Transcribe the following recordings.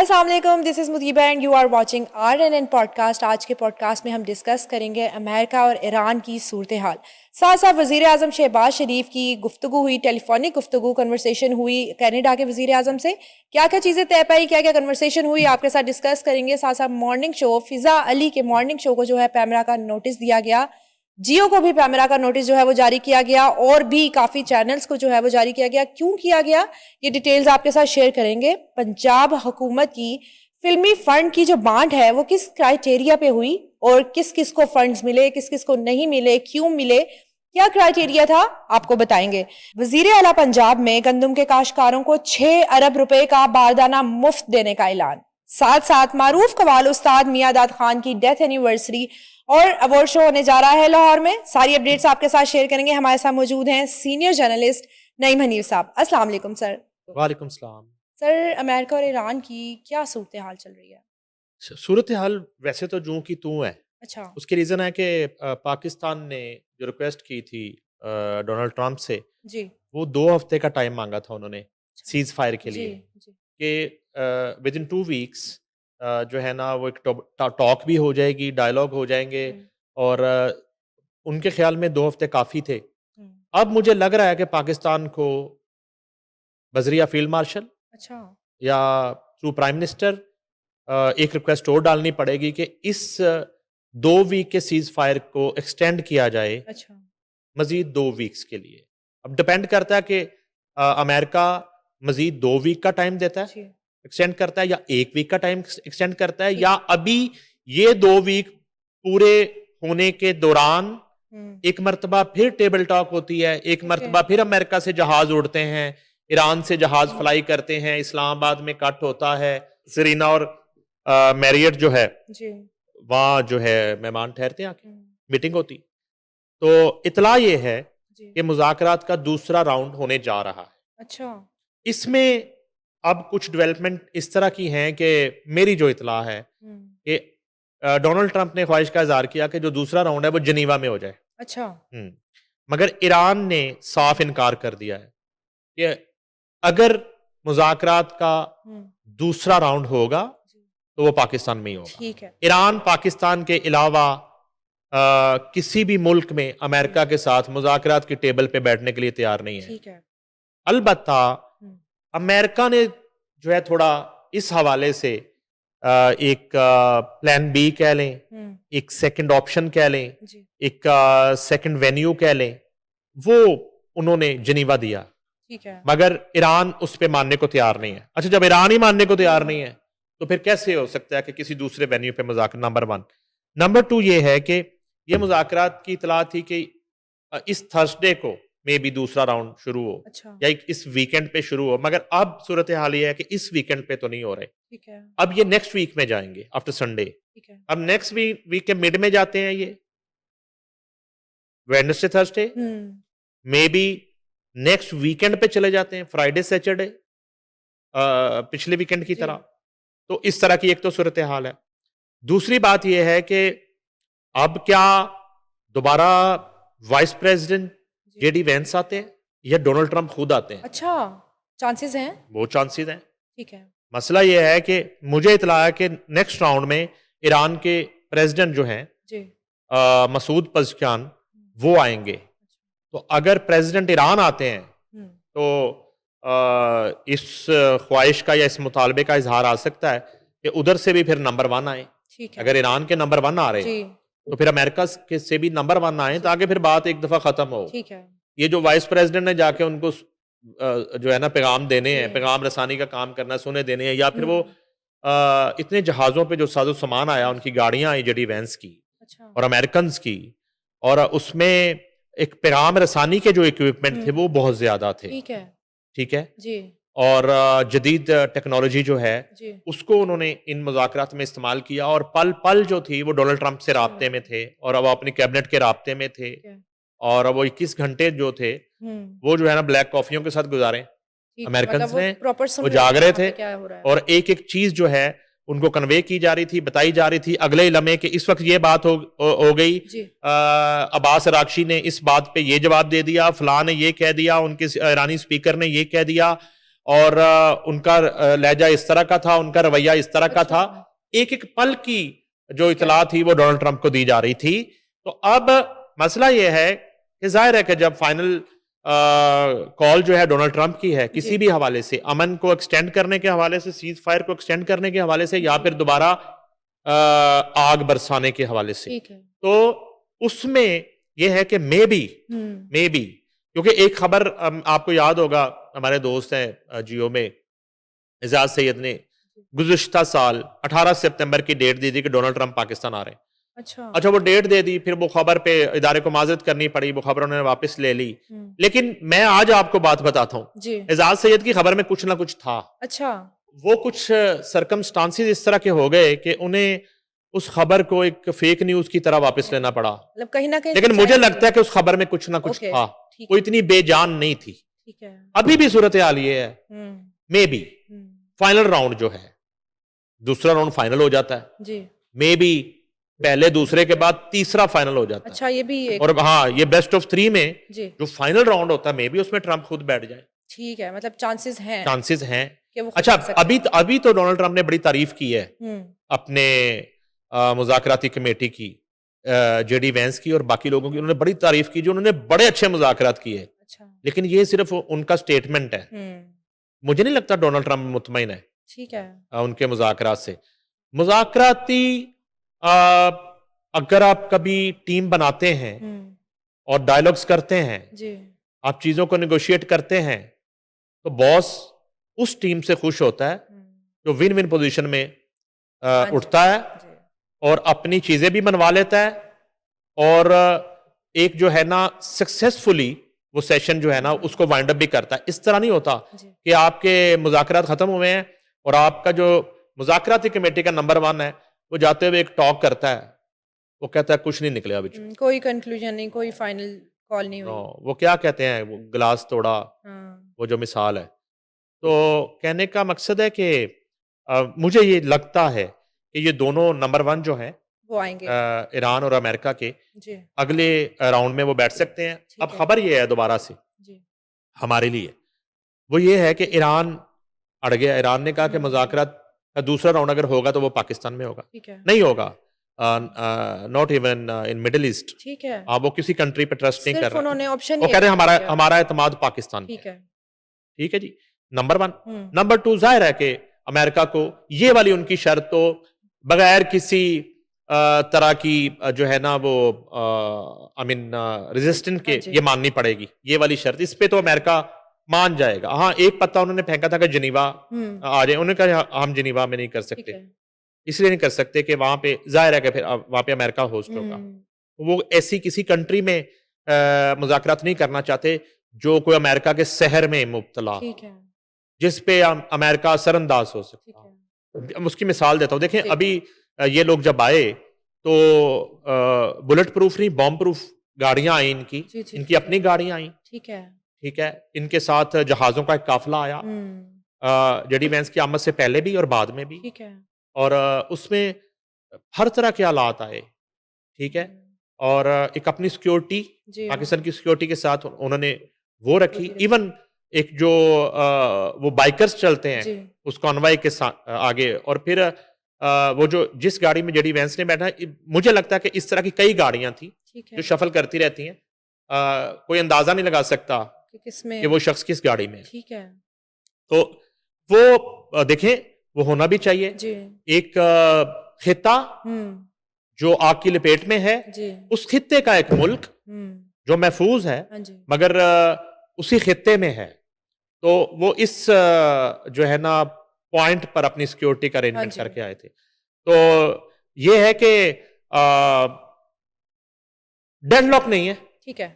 अस्सलाम वालेकुम, this is Mutiba and you are watching RNN podcast. आज के पॉडकास्ट में हम डिस्कस करेंगे अमेरिका और ईरान की सूरत हाल। साथ साथ वज़ीर आज़म शहबाज शरीफ की गुफ्तगू हुई, टेलीफोनिक गुफ्तगू कन्वर्सेशन हुई कनाडा के वज़ीर आज़म से। क्या क्या चीज़ें तय पाई, क्या क्या कन्वर्सेशन हुई, आपके साथ डिस्कस करेंगे। साथ साथ मॉर्निंग शो, फ़िज़ा अली के मॉर्निंग शो को जो है पैमरा का नोटिस दिया गया, जियो को भी पैमरा का नोटिस जो है वो जारी किया गया, और भी काफ़ी चैनल्स को जो है वो जारी किया गया। क्यों किया गया, ये डिटेल्स आपके साथ शेयर करेंगे। पंजाब हुकूमत की फिल्मी फंड की जो बांट है वो किस क्राइटेरिया पे हुई, और किस किस को फंड्स मिले, किस किस को नहीं मिले, क्यों मिले, क्या क्राइटेरिया था, आपको बताएंगे। वजीर आला पंजाब में गंदम के काश्तकारों को 6 अरब रुपए का बारदाना मुफ्त देने का ऐलान। साथ साथ मारूफ कवाल उस्ताद मियां दाद खान की डेथ एनिवर्सरी और अवार्ड शो होने जा रहा है लाहौर में। सारी अपडेट्स आपके साथ शेयर करेंगे। हमारे साथ मौजूद हैं सीनियर जर्नलिस्ट नईम हनीफ साहब। अस्सलाम वालेकुम सर। वालेकुम सलाम। सर, अमेरिका और ईरान की क्या सूरत हाल चल रही है? सूरत हाल वैसे तो जूं की तूं है। अच्छा उसकी रीज़न है कि पाकिस्तान ने जो रिक्वेस्ट की थी डोनाल्ड ट्रंप से, जी। वो 2 हफ्ते का टाइम मांगा था उन्होंने अच्छा। सीज़ फायर के जी लिए, जी। कि विद इन 2 वीक्स जो है ना वो एक टॉक भी हो जाएगी, डायलॉग हो जाएंगे। हम्म, और उनके ख्याल में 2 हफ्ते काफ़ी थे। हम्म, अब मुझे लग रहा है कि पाकिस्तान को वज़ीर फील्ड मार्शल अच्छा या थ्रू प्राइम मिनिस्टर एक रिक्वेस्ट और डालनी पड़ेगी कि इस 2 वीक के सीज फायर को एक्सटेंड किया जाए अच्छा। मजीद 2 वीक्स के लिए। अब डिपेंड करता है कि अमेरिका मजीद 2 वीक का टाइम देता है, जी। एक्सटेंड करता है, या 1 वीक का टाइम एक्सटेंड करता है, ठीक। या अभी ये 2 वीक पूरे होने के दौरान एक मरतबा फिर टेबल टॉक होती है, एक ओके। मरतबा फिर अमेरिका से जहाज उड़ते हैं, ईरान से जहाज फ्लाई करते हैं, इस्लामाबाद में कट होता है, सरीना और मैरियट जो है जी। वहाँ जो है मेहमान ठहरते हैं, आके हम्म, मीटिंग होती। तो इतला ये है जी। कि मुज़ाकरात का दूसरा राउंड होने जा रहा है। अच्छा। इसमें अब कुछ डेवलपमेंट इस तरह की हैं कि मेरी जो इतला है कि डोनाल्ड ट्रंप ने ख्वाहिश का इजहार किया कि जो दूसरा राउंड है वो जनीवा में हो जाए। अच्छा। हम्म, मगर ईरान ने साफ इनकार कर दिया है कि अगर मुज़ाकरात का हम्म, दूसरा राउंड होगा जी। तो वो पाकिस्तान में ही होगा। ठीक है। ईरान पाकिस्तान के अलावा किसी भी मुल्क में अमेरिका के साथ मुज़ाकरात की टेबल पे बैठने के लिए तैयार नहीं है। ठीक है। अलबत्ता हम्म, अमेरिका ने जो है थोड़ा इस हवाले से एक प्लान बी कह लें, हम्म, एक सेकंड ऑप्शन कह लें, जी। एक सेकंड वेन्यू कह लें, वो उन्होंने जनीवा दिया। ठीक है। मगर ईरान उस पे मानने को तैयार नहीं है। अच्छा, जब ईरान ही मानने को तैयार नहीं है तो फिर कैसे हो सकता है कि किसी दूसरे वेन्यू पे मुज़ाकरा? नंबर 1। नंबर 2 ये है कि ये मुज़ाकरात की इतला थी कि इस थर्सडे को मे बी दूसरा राउंड शुरू हो, अच्छा। या इस वीकेंड पे शुरू हो, मगर अब सूरत हाल ये है कि इस वीकेंड पे तो नहीं हो रहे। ठीक है। अब ये नेक्स्ट वीक में जाएंगे, आफ्टर संडे। ठीक है। अब नेक्स्ट वीक के मिड में जाते हैं, ये Wednesday Thursday, hmm, may be next weekend पे चले जाते हैं, फ्राइडे सैटरडे, पिछले वीकेंड की जी। तरह। तो इस तरह की एक तो सूरत हाल है। दूसरी बात यह है कि अब क्या दोबारा वाइस प्रेसिडेंट जी। जेडी वेंस आते हैं या डोनाल्ड ट्रंप खुद आते हैं? अच्छा, चांसेस हैं। वो चांसेस हैं। ठीक है। मसला यह है कि मुझे इतला है कि नेक्स्ट राउंड में ईरान के प्रेसिडेंट जो हैं जी। मसूद पज़ेश्कियान, वो आएंगे। तो अगर प्रेसिडेंट ईरान आते हैं हम्म, तो इस ख्वाहिश का या इस मुतालबे का इजहार आ सकता है कि उधर से भी फिर नंबर 1 आए। ठीक है। अगर ईरान के नंबर 1 आ रहे जी। तो फिर अमेरिका के से भी नंबर 1 आए, ताकि फिर बात एक दफा खत्म हो। ठीक है। ये जो वाइस प्रेसिडेंट ने जाके उनको जो है ना पैगाम देने हैं, जी। पैगाम रसानी का काम करना, सुने देने हैं, या फिर वो हम्म, इतने जहाज़ों पे जो साजो सामान आया, उनकी गाड़ियां आई जेडी वैंस की अच्छा। और अमेरिकन की, और उसमें एक पैगाम रसानी के जो इक्विपमेंट थे वो बहुत ज्यादा थे। ठीक है। ठीक है। जी। और जदीद टेक्नोलॉजी जो है जी। उसको उन्होंने इन मुज़ाकरात में इस्तेमाल किया, और पल पल जो थी वो डोनाल्ड ट्रंप से अच्छा। राब्ते में थे, और अब अपनी कैबिनेट के राब्ते में थे। ठीक है। और अब वो 21 घंटे जो थे हम्म, वो जो है ना ब्लैक कॉफियों के साथ गुजारे ठीक है। अमेरिकन मतलब वो ने। प्रॉपर सुन वो रहे जाग थे रहे वहाँ थे, पे क्या हो रहा है। और एक एक चीज जो है उनको कन्वे की जा रही थी, बताई जा रही थी अगले ही लम्हे के। इस वक्त ये बात हो गई, जी। अब्बास अरागची ने इस बात पे ये जवाब दे दिया, फलां ने ये कह दिया, उनके ईरानी स्पीकर ने ये कह दिया, और उनका लहजा इस तरह का था, उनका रवैया इस तरह का था। एक एक पल की जो इतला थी वो डोनाल्ड ट्रंप को दी जा रही थी। तो अब मसला ये है कि जाहिर है कि जब फाइनल कॉल जो है डोनाल्ड ट्रंप की है, किसी भी हवाले से, अमन को एक्सटेंड करने के हवाले से, सीज फायर को एक्सटेंड करने के हवाले से, या फिर दोबारा आग बरसाने के हवाले से, ठीक है। तो उसमें यह है कि मे बी क्योंकि एक खबर आपको याद होगा, हमारे दोस्त हैं जियो में, एजाज सैयद ने गुज़िश्ता साल 18 सितंबर की डेट दी थी कि डोनाल्ड ट्रंप पाकिस्तान आ रहे हैं। अच्छा, वो डेट दे दी, फिर वो खबर पे इदारे को माजरत करनी पड़ी, वो खबर उन्होंने वापस ले ली। लेकिन मैं आज आपको बात बताता हूँ, एजाज सैयद की खबर में कुछ ना कुछ था। अच्छा, वो कुछ सरकमस्टांसिस इस तरह के हो गए कि उन्हें उस खबर को एक फेक न्यूज की तरह वापस लेना पड़ा। मतलब कहीं ना कहीं, लेकिन मुझे लगता है कि उस खबर में कुछ ना कुछ था, वो इतनी बेजान नहीं थी। ठीक है। अभी भी सूरत हाल ये है, मे बी फाइनल राउंड जो है, दूसरा राउंड फाइनल हो जाता है जी, मे बी पहले दूसरे के बाद तीसरा फाइनल हो जाता है। अच्छा, ये भी एक... और हाँ, ये बेस्ट ऑफ 3 में जो फाइनल राउंड होता है, मे बी उसमें ट्रंप खुद बैठ जाए। ठीक है, मतलब चांसेस हैं कि वो अच्छा, अभी तो डोनाल्ड ट्रंप ने बड़ी तारीफ की है अपने मुज़ाकराती कमेटी की, जेडी वेंस की और बाकी लोगों की। उन्होंने बड़ी तारीफ की, जो उन्होंने बड़े अच्छे मुज़ाकरात किए। अच्छा, लेकिन ये सिर्फ उनका स्टेटमेंट है। मुझे नहीं लगता डोनाल्ड ट्रंप मुतमईन है, ठीक है, उनके मुज़ाकरात से। मुज़ाकराती अगर आप कभी टीम बनाते हैं और डायलॉग्स करते हैं जी, आप चीजों को निगोशिएट करते हैं, तो बॉस उस टीम से खुश होता है जो विन विन पोजीशन में उठता है और अपनी चीजें भी मनवा लेता है, और एक जो है ना सक्सेसफुली वो सेशन जो है ना उसको वाइंड अप भी करता है। इस तरह नहीं होता कि आपके मुज़ाकरात खत्म हुए हैं और आपका जो मुज़ाकराती कमेटी का नंबर 1 है वो जाते हुए एक टॉक करता है, वो कहता है कुछ नहीं निकले अभी, कोई कंक्लूजन नहीं, कोई फाइनल कॉल नहीं हुई। वो क्या कहते हैं, वो गिलास तोड़ा, वो जो मिसाल है। तो कहने का मकसद है कि मुझे ये लगता है कि ये दोनों नंबर 1 जो है वो आएंगे, ईरान और अमेरिका के जी, अगले राउंड में वो बैठ सकते हैं। अब खबर ये है दोबारा से जी, हमारे लिए वो ये है कि ईरान अड़ गया। ईरान ने कहा कि मुज़ाकरात का दूसरा राउंड अगर होगा तो वो पाकिस्तान में होगा, नहीं होगा, not even in middle east. ठीक है, वो किसी कंट्री पे ट्रस्ट नहीं कर रहे, उन्होंने ऑप्शन वो कह रहे हैं हमारा एतमाद पाकिस्तान पे। ठीक है जी, नंबर 1। नंबर 2, जाहिर है कि अमेरिका को ये वाली उनकी शर्त तो बगैर किसी तरह की जो है ना वो रेजिस्टेंट के ये माननी पड़ेगी, ये वाली शर्त। इस पे तो अमेरिका मान जाएगा। हाँ, एक पत्ता उन्होंने फेंका था कि जिनीवा आ जाए, उन्होंने कहा हम जिनीवा में नहीं कर सकते, इसलिए नहीं कर सकते कि वहां पे जाहिर है कि फिर वहां पे अमेरिका होस्ट होगा। वो ऐसी किसी कंट्री में मुज़ाकरात नहीं करना चाहते जो कोई अमेरिका के शहर में मुब्तला, जिस पे अमेरिका असरअंदाज हो सकता। उसकी मिसाल देता हूँ, देखें अभी ये लोग जब आए तो बुलेट प्रूफ नहीं, बॉम्ब प्रूफ गाड़ियां आई इनकी, इनकी अपनी गाड़ियां आई, ठीक है, इनके साथ जहाजों का एक काफिला आया, जेडी वेंस की आमद से पहले भी और बाद में भी, ठीक है, और उसमें हर तरह के हालात आए, ठीक है, और एक अपनी सिक्योरिटी, पाकिस्तान की सिक्योरिटी के साथ उन्होंने वो रखी। इवन एक जो वो बाइकर्स चलते हैं उस कॉन्वॉय के साथ आगे, और फिर वो जो जिस गाड़ी में जेडी वेंस ने बैठा, मुझे लगता है कि इस तरह की कई गाड़ियां थी जो शफल करती रहती हैं, कोई अंदाजा नहीं लगा सकता कि वो शख्स किस गाड़ी में, ठीक है। तो वो देखें, वो होना भी चाहिए जी। एक खिता जो आग की लपेट में है जी, उस खित्ते का एक मुल्क जो महफूज है मगर उसी खित्ते में है, तो वो इस जो है ना पॉइंट पर अपनी सिक्योरिटी का अरेंजमेंट करके आए थे। तो ये है कि डेडलॉक नहीं है, ठीक है,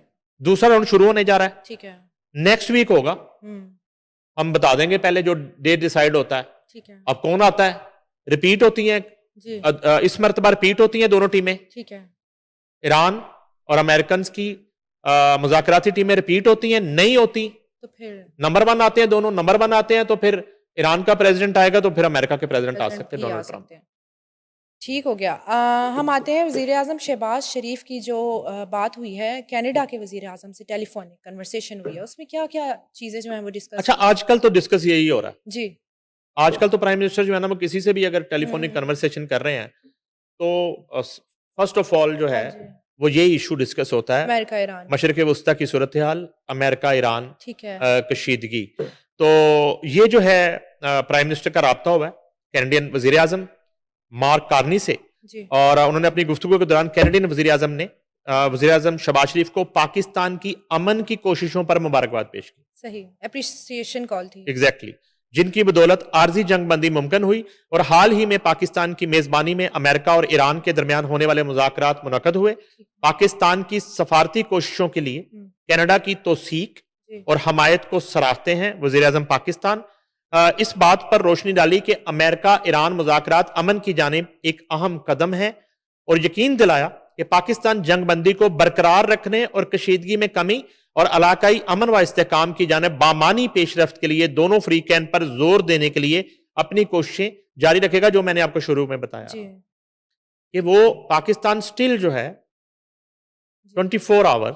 दूसरा राउंड शुरू होने जा रहा है, ठीक है, नेक्स्ट वीक होगा, हम बता देंगे पहले जो डेट डिसाइड होता है, ठीक है। अब कौन आता है, रिपीट होती हैं जी, इस मर्तबा रिपीट होती हैं दोनों टीमें, ठीक है, ईरान और अमेरिकन की मुज़ाकराती टीमें रिपीट होती हैं, नहीं होती तो फिर नंबर 1 आते हैं, दोनों नंबर 1 आते हैं, तो फिर ईरान का प्रेसिडेंट आएगा तो फिर अमेरिका के प्रेसिडेंट आ सकते हैं, डोनाल्ड ट्रंप। ठीक हो गया। हम आते हैं वज़ीर आज़म शहबाज शरीफ की जो बात हुई है कनाडा के वज़ीर आज़म से टेलीफोनिक कन्वर्सेशन हुई है, उसमें क्या-क्या चीज़ें जो हैं वो डिस्कस अच्छा, की गई? आजकल तो डिस्कस यही हो रहा है। जी। आजकल तो प्राइम मिनिस्टर जो है ना, वो किसी से भी अगर टेलीफोनिक हुँ। कन्वर्सेशन कर रहे हैं, तो फर्स्ट ऑफ ऑल जो हाँ है, जी। वो ये इशू डिस्कस होता है, अमेरिका, ईरान। मशरिक़ वस्ता की सूरत हाल, अमेरिका, ईरान, ठीक है। कशीदगी। तो ये जो है प्राइम मिनिस्टर का राब्ता हुआ है कैनेडियन वज़ीर आज़म मार्क कार्नी से, जी। और उन्होंने अपनी गुफ्तगू के दौरान कैनेडियन वज़ीर आज़म ने वज़ीर आज़म शहबाज शरीफ को पाकिस्तान की अमन की कोशिशों पर मुबारकबाद पेश की। सही, एप्रिसिएशन कॉल थी। एग्जैक्टली, जिनकी बदौलत आर्जी जंगबंदी मुमकिन हुई, और हाल ही में पाकिस्तान की मेजबानी में अमेरिका और ईरान के दरमियान होने वाले मुज़ाकरात मुनक्कद हुए। ठीक। पाकिस्तान की सफारती कोशिशों के लिए हुँ। कनाडा की तौसीक जी। और हमायत को सराहते हैं वज़ीर आज़म पाकिस्तान। इस बात पर रोशनी डाली कि अमेरिका ईरान मुज़ाकरात अमन की जानिब एक अहम कदम है, और यकीन दिलाया कि पाकिस्तान जंगबंदी को बरकरार रखने और कशीदगी में कमी और इलाकाई अमन व इस्तेहकाम की जानिब बामानी पेशरफ्त के लिए दोनों फ्रीकैन पर जोर देने के लिए अपनी कोशिशें जारी रखेगा, जो मैंने आपको शुरू में बताया जी। कि वो पाकिस्तान स्टिल जो है जी। 24 आवर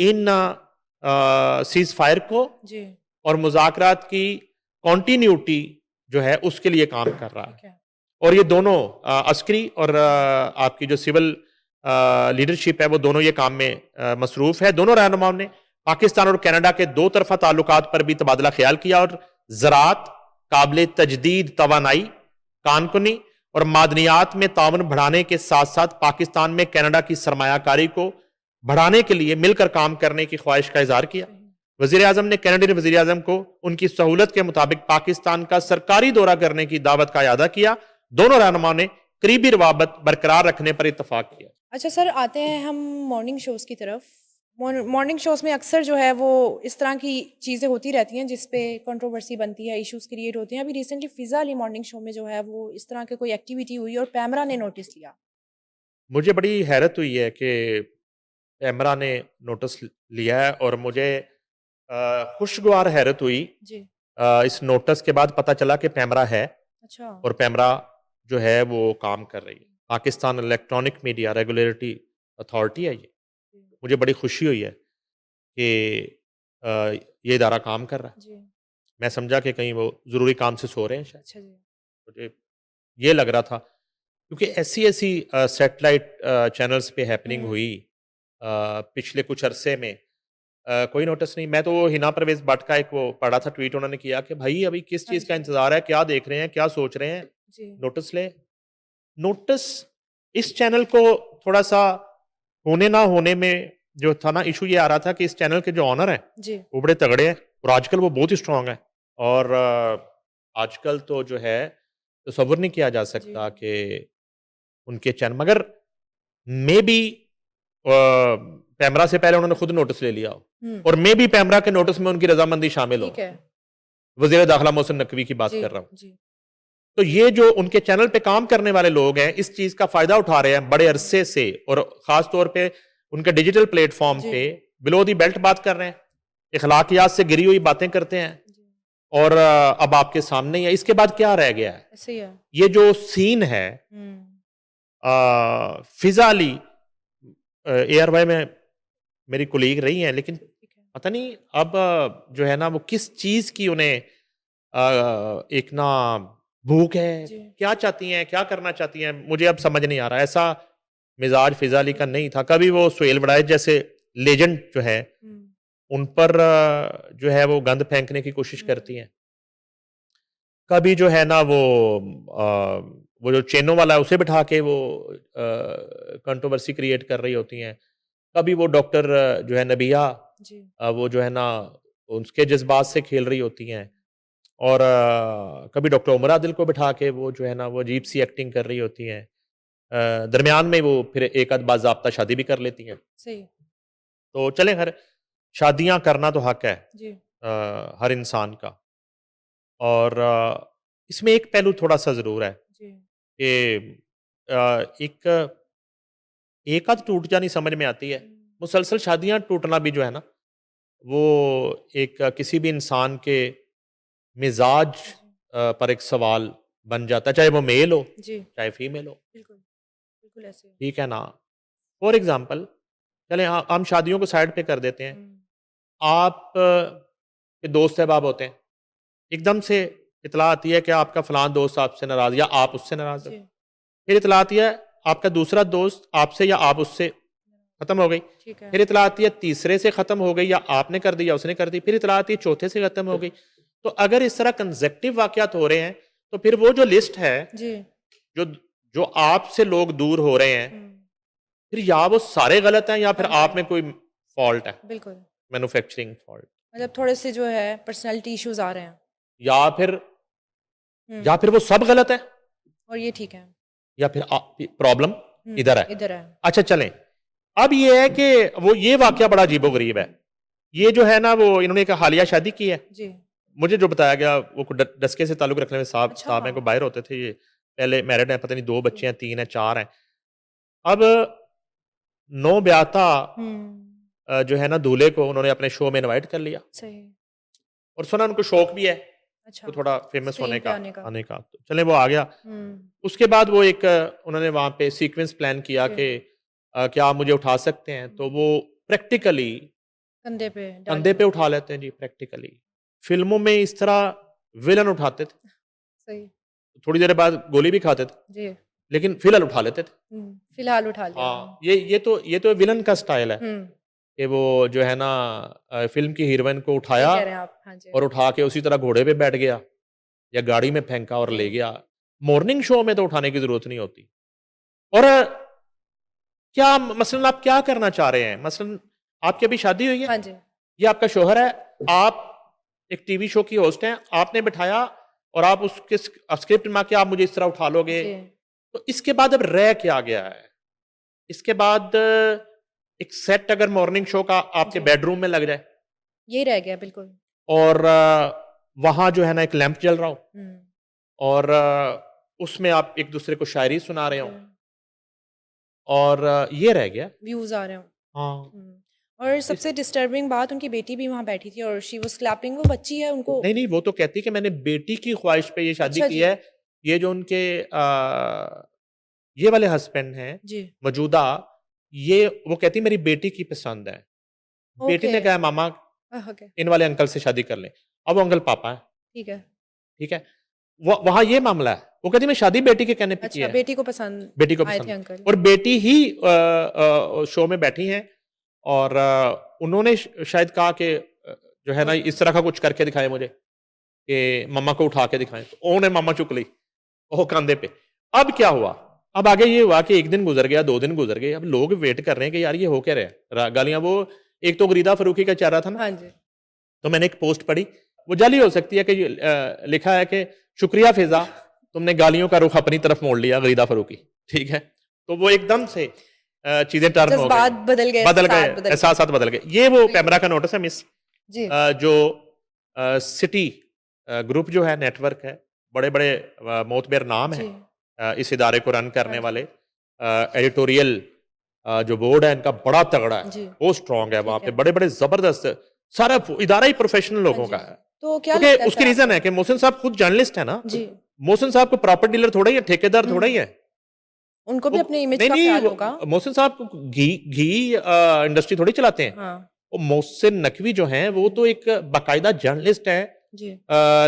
इन सीज फायर को जी। और मुज़ाकरात की कॉन्टिन्यूटी जो है उसके लिए काम कर रहा है। ठीक है। और ये दोनों अस्करी और आपकी जो सिविल लीडरशिप है, वो दोनों ये काम में मसरूफ है। दोनों रहनुमाओं ने पाकिस्तान और कनाडा के दो तरफा ताल्लुकात पर भी तबादला ख्याल किया, और ज़राअत, काबिल तजदीद तवानाई, कानकुनी और मादनियात में ताउन बढ़ाने के साथ साथ पाकिस्तान में कनाडा की सरमायाकारी को बढ़ाने के लिए मिलकर काम करने की ख्वाहिश का इजहार किया। सही। वज़ीर आज़म ने कैनेडियन वज़ीर आज़म को उनकी सहूलत के मुताबिक पाकिस्तान का सरकारी दौरा करने की दावत का इरादा किया। दोनों रहनुमाओं ने करीबी रवाबत बरकरार रखने पर इत्तफाक किया। अच्छा सर, आते हैं हम मॉर्निंग शोज़ की तरफ। मॉर्निंग शोज़ में अक्सर जो है वो इस तरह की चीज़ें होती रहती हैं जिस पे कंट्रोवर्सी बनती है, इश्यूज़ क्रिएट होते हैं। अभी रिसेंटली फ़िज़ा अली मॉर्निंग शो में जो है वो इस तरह की कोई एक्टिविटी हुई और पैमरा ने नोटिस लिया। मुझे बड़ी हैरत हुई है कि पैमरा ने नोटिस लिया है, और मुझे खुशगवार हैरत हुई जी। इस नोटिस के बाद पता चला कि पैमरा है, अच्छा। और पैमरा जो है वो काम कर रही है। Pakistan electronic media regulatory authority है ये। जी। मुझे बड़ी खुशी हुई है कि ये इदारा काम कर रहा है। जी। मैं समझा कि कहीं वो ज़रूरी काम से सो रहे हैं शायद। अच्छा जी। मुझे ये लग रहा था, क्योंकि ऐसी-ऐसी सैटेलाइट चैनल्स पे हैपनिंग हुँ। हुई पिछले कुछ अरसे में, कोई नोटिस नहीं। मैं तो वो हिना परवेज़ भट्ट का एक वो पढ़ा था, ट्वीट उन्होंने किया कि भाई अभी किस हाँ चीज़ का जी। इंतज़ार है, क्या देख रहे हैं, क्या सोच रहे हैं, जी। नोटिस लें। नोटिस इस चैनल को थोड़ा-सा होने ना होने में जो था ना, इश्यू ये आ रहा था कि इस चैनल के जो ऑनर हैं, जी। वो बड़े तगड़े हैं, और आजकल वो बहुत ही स्ट्रॉन्ग हैं, और आजकल तो जो है तसव्वुर नहीं किया जा जी। सकता कि उनके चैनल, मगर मेबी पैमरा से पहले उन्होंने खुद नोटिस ले लिया हो, हुँ। और मेबी पैमरा के नोटिस में उनकी रजामंदी शामिल हो। ठीक है। वज़ीर दाखिला मोहसिन नकवी की बात जी। कर रहा हूँ। जी। तो ये जो उनके चैनल पे काम करने वाले लोग हैं, इस चीज का फायदा उठा रहे हैं बड़े अरसे से, और खास तौर पे उनके डिजिटल प्लेटफॉर्म जी। पे बिलो दी बेल्ट बात कर रहे हैं, इखलाकियात से गिरी हुई बातें करते हैं, जी। और अब आपके सामने ही है। इसके बाद क्या रह गया है? ऐसे ही है। ये जो सीन है, हुँ। फिजा अली ARY में मेरी कुलीग रही हैं, लेकिन ठीक है। पता नहीं अब जो है ना, वो किस चीज की उन्हें एक ना भूख है, जी। क्या चाहती हैं, क्या करना चाहती हैं, मुझे अब समझ नहीं आ रहा। ऐसा मिजाज फिजा अली का नहीं था। कभी वो सुहेल वड़ाइच जैसे लेजेंड जो है, हुँ। उन पर जो है वो गंद फेंकने की कोशिश हुँ। करती हैं। कभी जो है ना वो जो चेनो वाला है उसे बिठा के वो कंट्रोवर्सी क्रिएट कर रही होती हैं। कभी वो डॉक्टर जो है नबिया, जी। वो जो है ना उसके जज्बात से खेल रही होती हैं, और कभी डॉक्टर उमर आदिल को बिठा के वो जो है ना वो अजीब सी एक्टिंग कर रही होती हैं। दरमियान में वो फिर एक आध बाज़ाब्ता शादी भी कर लेती हैं। सही। तो चलें, हर शादियाँ करना तो हक है जी। हर इंसान का, और इसमें एक पहलू थोड़ा-सा ज़रूर है जी। कि एक एक आध टूट जानी समझ में आती है। हुँ। मुसलसल शादियाँ टूटना भी जो है ना, वो एक किसी भी इंसान के मिजाज जी। पर एक सवाल बन जाता है, चाहे वो मेल हो जी चाहे फीमेल हो, बिल्कुल बिल्कुल ऐसे ही। ठीक है ना। फॉर एग्जाम्पल चलें हम शादियों को साइड पे कर देते हैं। हम्म, आप के दोस्त अहबाब होते हैं, एकदम से इतला आती है कि आपका फलां दोस्त आपसे नाराज या आप उससे नाराज हो। जी फिर इतला आती है आपका दूसरा दोस्त आपसे या आप उससे खत्म हो गई। ठीक है। फिर इतला आती है तीसरे से खत्म हो गई, या आपने कर दी या उसने कर दी। फिर इतला आती है चौथे से खत्म हो गई। तो अगर इस तरह कंसेक्टिव वाकयात हो रहे हैं, तो फिर वो जो लिस्ट है, जी जो जो आपसे लोग दूर हो रहे हैं, हम्म, फिर या वो सारे गलत हैं या फिर हाँ आप जी में कोई फॉल्ट है, बिल्कुल। मैन्युफैक्चरिंग फॉल्ट, मतलब थोड़े से जो है पर्सनालिटी इश्यूज आ रहे हैं। या फिर हम्म, या फिर वो सब गलत है, और ये ठीक है। या फिर प्रॉब्लम इधर है। इधर है। अच्छा चलें, अब ये है कि वो ये वाकया बड़ा अजीबोगरीब है। ये जो है ना, वो इन्होंने एक हालिया शादी की है। जी मुझे जो बताया गया, वो डस्के से ताल्लुक रखने में साहब अच्छा साहब हैं, को बाहर होते थे ये, पहले मैरिड हैं, पता नहीं 2 बच्चे हैं, 3 हैं, 4 हैं। अब नो ब्याता हम्म, जो है ना, दूल्हे को उन्होंने अपने शो में इनवाइट कर लिया, सही। और सुना उनको शौक भी है अच्छा तो थोड़ा फेमस स्क्रीन होने पे का, आने का। आने का। तो चले वो आ गया। हम्म, उसके बाद वो एक उन्होंने वहाँ पे सीक्वेंस प्लान किया जी कि क्या आप मुझे उठा सकते हैं, तो वो प्रैक्टिकली कंधे पे कंधे डाली। पे उठा लेते हैं जी, प्रैक्टिकली। फिल्मों में इस तरह विलन उठाते थे, सही। थोड़ी देर बाद गोली भी खाते थे, जी लेकिन फिलहाल उठा लेते थे। फिलहाल उठा लिया। हाँ, ये तो विलन का स्टाइल है हम्म, कि वो जो है ना, फिल्म की हीरोइन को सही उठाया कह रहे हैं आप। हाँ जी और उठा के उसी तरह घोड़े पे बैठ गया या गाड़ी में फेंका और जी ले गया। मॉर्निंग शो में तो उठाने की जरूरत नहीं होती। और क्या मसलन आप क्या करना चाह रहे हैं? मसलन आपकी अभी शादी हुई है, हाँ जी ये आपका शोहर है, आप एक टीवी शो की होस्ट हैं, आपने बिठाया और आप उसके स्क्रिप्ट में कि आप मुझे इस तरह उठा लोगे, जी तो इसके बाद अब रह क्या गया है? इसके बाद एक सेट अगर मॉर्निंग शो का आपके जी बेडरूम में लग जाए यही रह गया बिल्कुल। और वहां जो है ना एक लैंप जल रहा हो हम्म, और उसमें आप एक दूसरे को शायरी सुना रहे हो, जी और ये रह गया। व्यूज आ रहे हो। हाँ, और इस सबसे डिस्टर्बिंग बात, उनकी बेटी भी वहाँ बैठी थी और शी वाज क्लैपिंग। वो बच्ची है उनको। नहीं नहीं, वो तो कहती कि मैंने बेटी की ख्वाहिश पे ये शादी अच्छा की जी है। ये जो उनके ये वाले हस्बैंड हैं जी मौजूदा, ये वो कहती मेरी बेटी की पसंद है। बेटी ओके ने कहा मामा ओके इन वाले अंकल से शादी कर लें। अब वो अंकल पापा है, ठीक है। ठीक है। वहां ये मामला है, वो कहती मैं शादी बेटी के कहने पे की अच्छा है, बेटी को पसंद बेटी को आए पसंद थे है। अंकल। और बेटी ही शो में बैठी हैं और उन्होंने शायद कहा कि जो है ना ओके इस तरह का कुछ करके दिखाए मुझे, कि मम्मा को उठा के दिखाएं। तो उन्होंने मामा चुक ली ओह कंधे पे। अब क्या हुआ? अब आगे ये हुआ कि 1 दिन गुजर गया, 2 दिन गुजर गए। अब लोग वेट कर रहे हैं कि यार ये हो क्या रहा है। गालियां, वो एक तो गरीदा फरूकी का चेहरा था ना, हाँ जी तो मैंने एक पोस्ट पढ़ी, वो जाली हो सकती है कि लिखा है कि शुक्रिया फिजा, तुमने गालियों का रुख अपनी तरफ मोड़ लिया गरीदा फरूकी, ठीक है। तो वो एकदम से चीजें टर्न हो जज्बात गई, बदल गए, बदल गए, एहसास बदल गए। एहसास बदल गए। ये वो बिल्कुल। कैमरा का नोटिस है मिस, जी जो सिटी ग्रुप जो है, नेटवर्क है, बड़े बड़े मोतबर नाम है जी इस इदारे को रन हाँ करने जी वाले। एडिटोरियल जो बोर्ड है इनका बड़ा तगड़ा है, जी बहुत स्ट्रांग है। वहां ठीक पे है। बड़े बड़े जबरदस्त, सारा इदारा ही प्रोफेशनल हाँ लोगों जी का है। तो क्या क्योंकि लगता है उसकी सर रीजन है आपको? कि मोहसिन साहब खुद जर्नलिस्ट है ना। जी मोहसिन साहब को प्रॉपर्टी डीलर थोड़ा ही है, ठेकेदार थोड़ा ही है। उनको भी वो अपने इमेज नहीं का नहीं, ख्याल होगा। मोहसिन साहब को घी घी इंडस्ट्री थोड़ी चलाते हैं। हाँ वो मोहसिन नकवी जो हैं, वो तो एक बाकायदा जर्नलिस्ट है, जी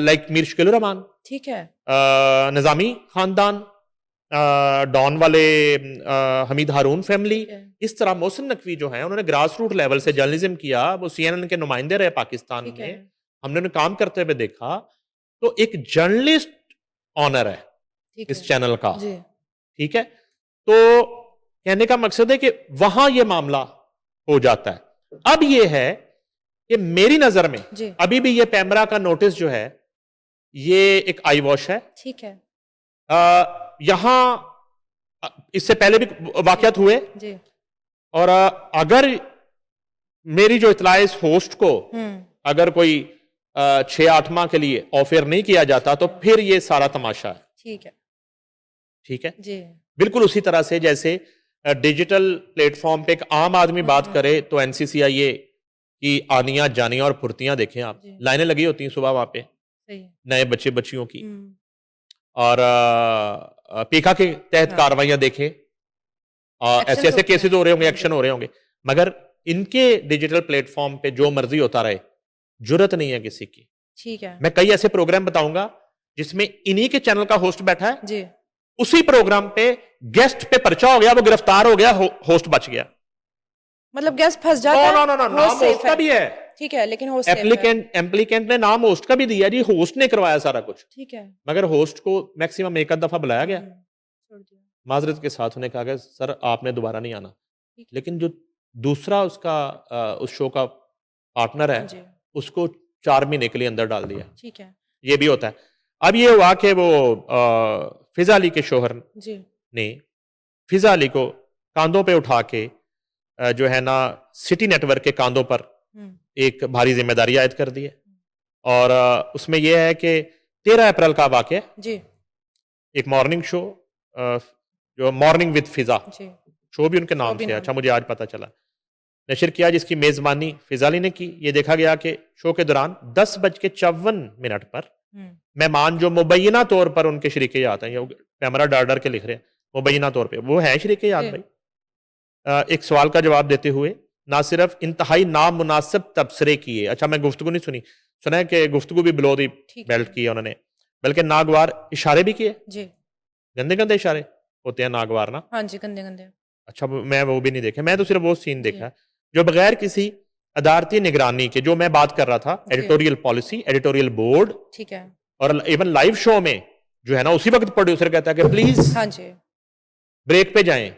लाइक मीर शकील रहमान, ठीक है। निजामी खानदान, डॉन वाले हमीद हारून फैमिली। ठीक है इस तरह मोहसिन नकवी जो है, उन्होंने ग्रास रूट लेवल से जर्नलिज्म किया। वो CNN के नुमाइंदे रहे पाकिस्तान ठीक है में, हमने उन्हें काम करते हुए देखा। तो एक जर्नलिस्ट ऑनर है ठीक इस है चैनल का, जी ठीक है। तो कहने का मकसद है कि वहां ये मामला हो जाता है। अब ये है कि मेरी नजर में जी अभी भी ये पैमरा का नोटिस जो है, ये एक आई वॉश है। ठीक है यहां इससे पहले भी वाकयात हुए, जी और अगर मेरी जो इतला है, इस होस्ट को अगर कोई 6-8 माह के लिए ऑफर नहीं किया जाता, तो फिर ये सारा तमाशा है, ठीक है ठीक है। जी बिल्कुल उसी तरह से जैसे डिजिटल प्लेटफॉर्म पे एक आम आदमी बात करे तो NCCIA की आनियां जानियां और फुर्तियां देखें आप, जी लाइनें लगी होती हैं सुबह वहां पे सही है। नए बच्चे बच्चियों की। और पीका के तहत हाँ। कार्रवाइयां देखें, ऐसे Actions ऐसे होते केसेस हैं। हो रहे होंगे, एक्शन हो रहे होंगे, मगर इनके डिजिटल प्लेटफॉर्म पे जो मर्जी होता रहे, जरूरत नहीं है किसी की। ठीक है मैं कई ऐसे प्रोग्राम बताऊंगा जिसमें इन्हीं के चैनल का होस्ट बैठा है, जी। उसी प्रोग्राम पे गेस्ट पे पर्चा हो गया, वो गिरफ्तार हो गया, होस्ट बच गया। मतलब गेस्ट फंस जाता नो है, नो नो नो, नाम होस्ट सेफ होस्ट का भी है। ठीक है, लेकिन होस्ट सेफ है। एप्लीकेंट ने नाम होस्ट का भी दिया जी, होस्ट ने करवाया सारा कुछ, ठीक है। मगर होस्ट को मैक्सिमम एक आध दफा बुलाया गया, छोड़ दिया। माजरत के साथ उन्हें कहा गया सर आपने दोबारा नहीं आना। ठीक। लेकिन जो दूसरा उसका उस शो का पार्टनर हाँ है, जी। उसको 4 महीने के लिए अंदर डाल दिया। ठीक है ये भी होता है। अब ये हुआ कि वो फिजा अली के शोहर जी। ने फिजा अली को कांधों पे उठा के जो है ना सिटी नेटवर्क के कांधों पर एक भारी जिम्मेदारी आयद कर दी है। और उसमें यह है कि 13 अप्रैल का वाक़या जी। एक मॉर्निंग शो, जो morning with Fiza ji. Show भी उनके नाम भी से है, नाम अच्छा मुझे आज पता चला, नशर किया, जिसकी मेजबानी फिजा अली ने की। ये देखा गया कि शो के दौरान 10:54 पर मेहमान जो मुबैना तौर पर उनके शरीके याद हैं, ये कैमरा डर डर के लिख रहे हैं मुबैना तौर पे, वो है शरीके याद जी। भाई। एक सवाल का जवाब देते हुए ना सिर्फ इंतहाई नामुनासिब तबसरे किए, अच्छा मैं गुफ्तगू नहीं सुनी, सुना है कि गुफ्तगू भी बिलो दी ठीक बेल्ट है। की है उन्होंने, बल्कि नागवार इशारे भी किए, जी। गंदे गंदे इशारे होते हैं नागवार ना। हाँ जी, गंदे गंदे। अच्छा मैं वो भी नहीं देखे, मैं तो सिर्फ वो सीन जी। देखा जो बगैर किसी अदालती निगरानी के, जो मैं बात कर रहा था, जी। एडिटोरियल पॉलिसी, एडिटोरियल बोर्ड, ठीक है। और इवन लाइव शो में जो है ना उसी वक्त प्रोड्यूसर कहता है कि प्लीज हाँ जी। ब्रेक पे जाएं,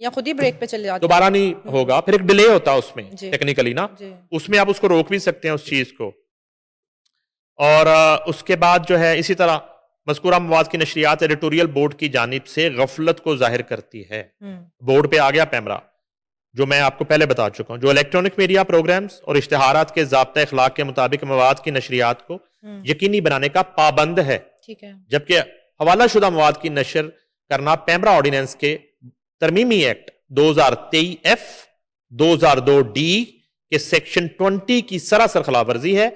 या खुद ही ब्रेक पे चले जाते दोबारा नहीं होगा, फिर एक डिले होता है उसमें जी। टेक्निकली ना, जी। उसमें आप उसको रोक भी सकते हैं उस चीज को। और उसके बाद जो है इसी तरह मज़कूरा मवाद की नशरियात एडिटोरियल बोर्ड की जानिब से गफलत को जाहिर करती है। बोर्ड पे आ गया पैमरा, जो मैं आपको पहले बता चुका हूं, जो इलेक्ट्रॉनिक मीडिया प्रोग्राम्स और इश्तहारात के ज़ाब्ता इखलाक के मुताबिक मवाद की नशरियात को यकीनी बनाने का पाबंद है। ठीक है। जबकि हवाला शुदा मवाद की नशर करना पैमरा ऑर्डिनेंस के तरमीमी एक्ट 2023F 2002D के सेक्शन 20 की सरासर खिलाफवर्जी है,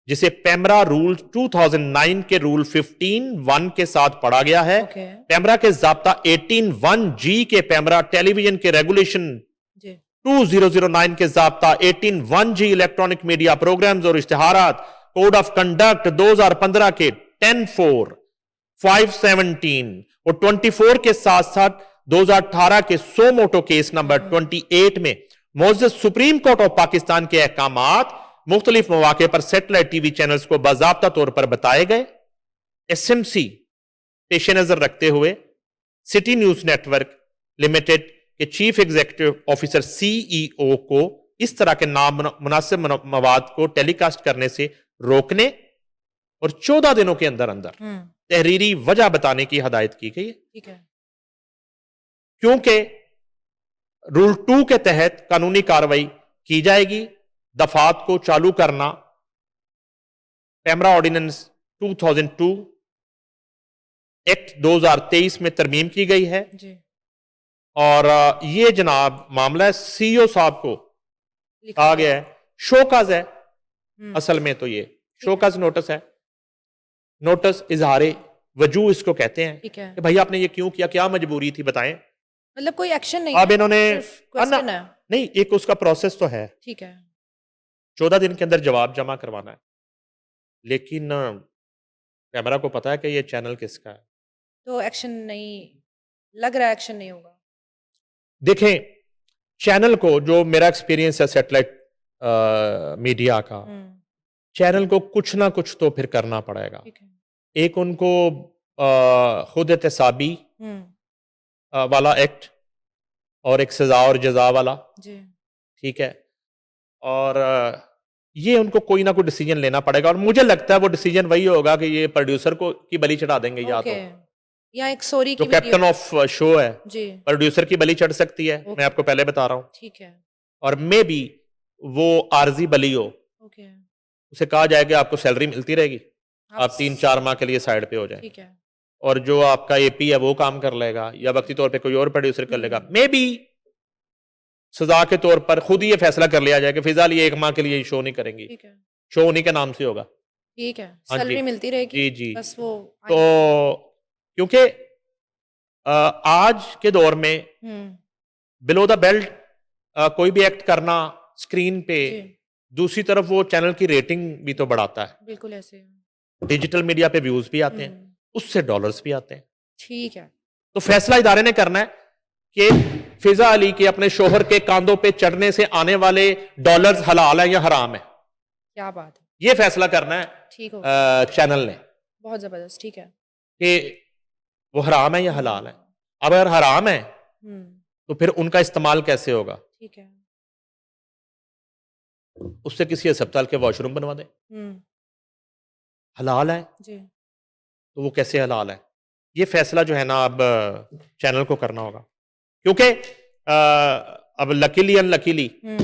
जिसे पैमरा रूल 2009 के रूल 15(1) के साथ पढ़ा गया है। पैमरा के ज़ाब्ता 18(1)G के पैमरा टेलीविजन के रेगुलेशन 2009 के ज़ाब्ता 18(1)G इलेक्ट्रॉनिक मीडिया प्रोग्राम्स और इश्तिहारात कोड ऑफ कंडक्ट 2015 के 10(4), 5(17) और 24 के साथ साथ 2018 के सो मोटो केस नंबर 28 में मोअज़्ज़ज़ सुप्रीम कोर्ट ऑफ पाकिस्तान के अहकामात मुख्तलिफ मौके पर सेटेलाइट टीवी चैनल्स को बाज़ाब्ता तौर पर बताए गए। एसएमसी पेश नजर रखते हुए सिटी न्यूज नेटवर्क लिमिटेड के चीफ एग्जीक्यूटिव ऑफिसर सीईओ को इस तरह के नामुनासिब मवाद को टेलीकास्ट करने से रोकने और 14 दिनों के अंदर अंदर तहरीरी वजह बताने की हदायत की गई है। ठीक है। क्योंकि रूल 2 के तहत कानूनी कार्रवाई की जाएगी। दफात को चालू करना पैमरा ऑर्डिनेंस 2002 एक्ट 2023 में तरमीम की गई है जी। और ये जनाब मामला सीईओ साहब को कहा गया है, शोकाज है असल में, तो ये शोकाज नोटिस है, नोटिस इजहारे वजू इसको कहते हैं। ठीक है। कि भाई आपने ये क्यों किया, क्या मजबूरी थी बताएं। मतलब कोई एक्शन नहीं अब इन्होंने क्वेश्चन है। नहीं, एक उसका प्रोसेस तो है, ठीक है। 14 दिन के अंदर जवाब जमा करवाना है, लेकिन कैमरा को पता है कि ये चैनल किसका है, तो एक्शन नहीं लग रहा, एक्शन नहीं होगा। देखें चैनल को, जो मेरा एक्सपीरियंस है सेटेलाइट मीडिया का, चैनल को कुछ ना कुछ तो फिर करना पड़ेगा। ठीक है। एक उनको खुद एहतसाबी वाला एक्ट और एक सजा और जजा वाला, ठीक है, और ये उनको कोई ना कोई डिसीजन लेना पड़ेगा। और मुझे लगता है वो डिसीजन वही होगा कि ये प्रोड्यूसर को की बलि चढ़ा देंगे, या तो या एक सॉरी जो कैप्टन ऑफ शो है जी, प्रोड्यूसर की बलि चढ़ सकती है, मैं आपको पहले बता रहा हूं। ठीक है। और मे बी वो आर्जी बली हो, उसे कहा जाए कि आपको सैलरी मिलती रहेगी, आप 3-4 माह के लिए साइड पे हो जाए, ठीक है, और जो आपका एपी है वो काम कर लेगा, या वक्ती तौर पे कोई और प्रोड्यूसर कर लेगा। मे बी सजा के तौर पर खुद ही ये फैसला कर लिया जाए कि फिजा लिए 1 माह के लिए शो नहीं करेंगी, शो उन्हीं के नाम से होगा, ठीक है, हाँ जी, सैलरी मिलती रहेगी, जी जी। बस वो तो क्योंकि आज के दौर में बिलो द बेल्ट कोई भी एक्ट करना स्क्रीन पे, जी, दूसरी तरफ वो चैनल की रेटिंग भी तो बढ़ाता है, बिल्कुल ऐसे। डिजिटल मीडिया पे व्यूज भी आते हैं, उससे डॉलर्स भी आते हैं। ठीक है, तो फैसला इदारे ने करना है कि फिजा अली के अपने शोहर के कांधों पे चढ़ने से आने वाले डॉलर्स हलाल है या हराम है, क्या बात है, ये फैसला करना है ठीक हो चैनल ने बहुत ज़बरदस्त, ठीक है। कि वो हराम है या हलाल है। अब अगर हराम है हुँ, तो फिर उनका इस्तेमाल कैसे होगा? ठीक है। उससे किसी अस्पताल के वॉशरूम बनवा दें। हुँ, हलाल है जी, तो वो कैसे हलाल है? ये फैसला जो है ना अब चैनल को करना होगा, क्योंकि अब लकीली अनलकीली हुँ,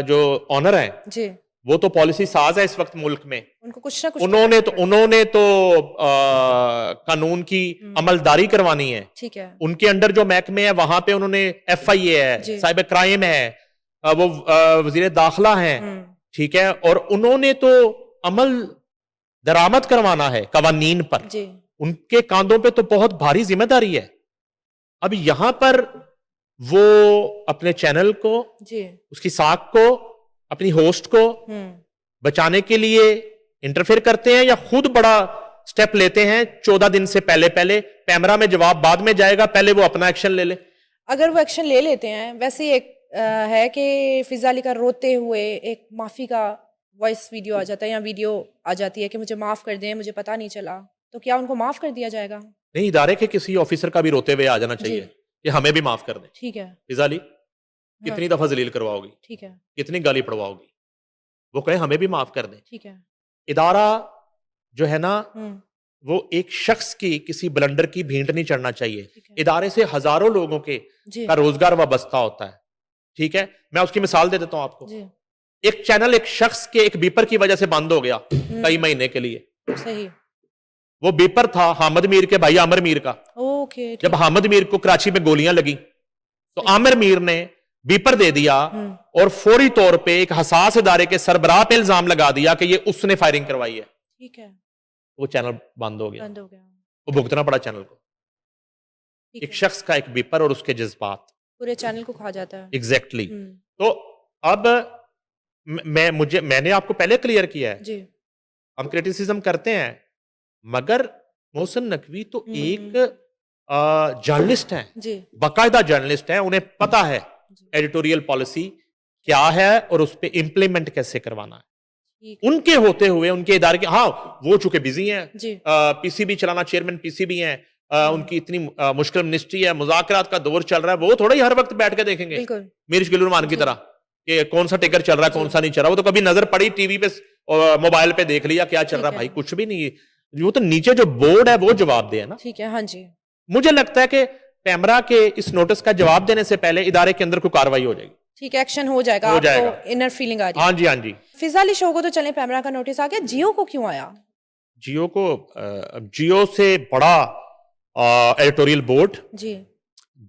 जो ऑनर है जी, वो तो पॉलिसी साज है इस वक्त मुल्क में। उनको कुछ ना कुछ उन्होंने तो कानून की अमलदारी करवानी है। ठीक है, उनके अंडर जो महकमे है वहां पे उन्होंने FIA है, जी। साइबर क्राइम है, वो वजीर दाखिला है, हुँ, ठीक है, और उन्होंने तो अमल दरामद करवाना है कवानीन पर। जी, उनके कांधों पे तो बहुत भारी जिम्मेदारी है। अब यहां पर वो अपने चैनल को, जी, उसकी साख को, अपनी होस्ट को हुँ, बचाने के लिए इंटरफेयर करते हैं या खुद बड़ा स्टेप लेते हैं 14 दिन से पहले पहले पैमरा में जवाब बाद में जाएगा, पहले वो अपना एक्शन ले ले। अगर वो एक्शन ले लेते हैं, वैसे ही एक है कि फ़िज़ा अली का रोते हुए एक माफ़ी का वॉइस वीडियो आ जाता है या वीडियो आ जाती है कि मुझे माफ़ कर दें, मुझे पता नहीं चला, तो क्या उनको माफ़ कर दिया जाएगा? नहीं, इदारे के किसी ऑफिसर का भी रोते हुए आ जाना जी, चाहिए कि हमें भी माफ कर दें। ठीक है, फिजा अली हाँ, कितनी दफा जलील करवाओगी, ठीक है, कितनी गाली पड़वाओगी, वो कहे हमें भी माफ कर दें। ठीक है, इदारा जो है ना हुँ, वो एक शख्स की किसी ब्लंडर की भींट नहीं चढ़ना चाहिए। ठीक है, इदारे से हजारों लोगों के जी, का रोजगार वाबस्ता होता है, ठीक है। मैं उसकी मिसाल दे देता हूं आपको। जी, एक चैनल एक शख्स के एक बीपर की वजह से बंद हो गया कई महीने के लिए। सही, वो बीपर था हामिद मीर के भाई आमिर मीर का। ओके, जब ठीक, हामिद मीर को कराची में गोलियां लगी तो आमिर मीर ने बीपर दे दिया और फौरी तौर पे एक हसास इदारे के सरबराह पे इल्जाम लगा दिया कि ये उसने फायरिंग करवाई है। ठीक है, वो चैनल बंद हो गया, बंद हो गया, वो भुगतना पड़ा चैनल को। ठीक एक है, शख्स का एक बीपर और उसके जज्बात, पूरे चैनल को खा जाता है। एग्जैक्टली। हुँ, तो अब मैंने आपको पहले क्लियर किया है, जी, हम क्रिटिसिज्म करते हैं, मगर मोहसिन नकवी तो एक जर्नलिस्ट हैं, जी, बाकायदा जर्नलिस्ट हैं, उन्हें पता है जी, एडिटोरियल पॉलिसी क्या है और उस पर इंप्लीमेंट कैसे करवाना है। ठीक, उनके होते हुए उनके इदारे के, हाँ वो चूंकि बिजी हैं, जी, PCB चलाना, चेयरमैन PCB हैं, उनकी इतनी मुश्किल मिनिस्ट्री है, मुज़ाकरात का दौर चल रहा है, वो थोड़ा ही हर वक्त बैठ के देखेंगे बिल्कुल, मीर शकील रहमान की जी, तरह कि कौन सा टिकर चल रहा है कौन सा नहीं चल रहा। वो तो कभी नजर पड़ी टीवी पे, मोबाइल पे देख लिया क्या चल ठीक रहा है, है। भाई कुछ भी नहीं। वो तो नीचे जो बोर्ड है वो जवाब दे ना। ठीक है, हाँ जी, मुझे लगता है कि पैमरा के इस नोटिस का जवाब देने से पहले इदारे के अंदर कोई कार्रवाई हो जाएगी, ठीक है, एक्शन हो जाएगा, हो आपको जाएगा। इनर फीलिंग आ रही हाँ है। जी, हाँ जी। फिज़ा अली शो को तो चलें, पैमरा का नोटिस आ गया, जियो को क्यों आया? जियो को जियो से बड़ा एडिटोरियल बोर्ड, जी,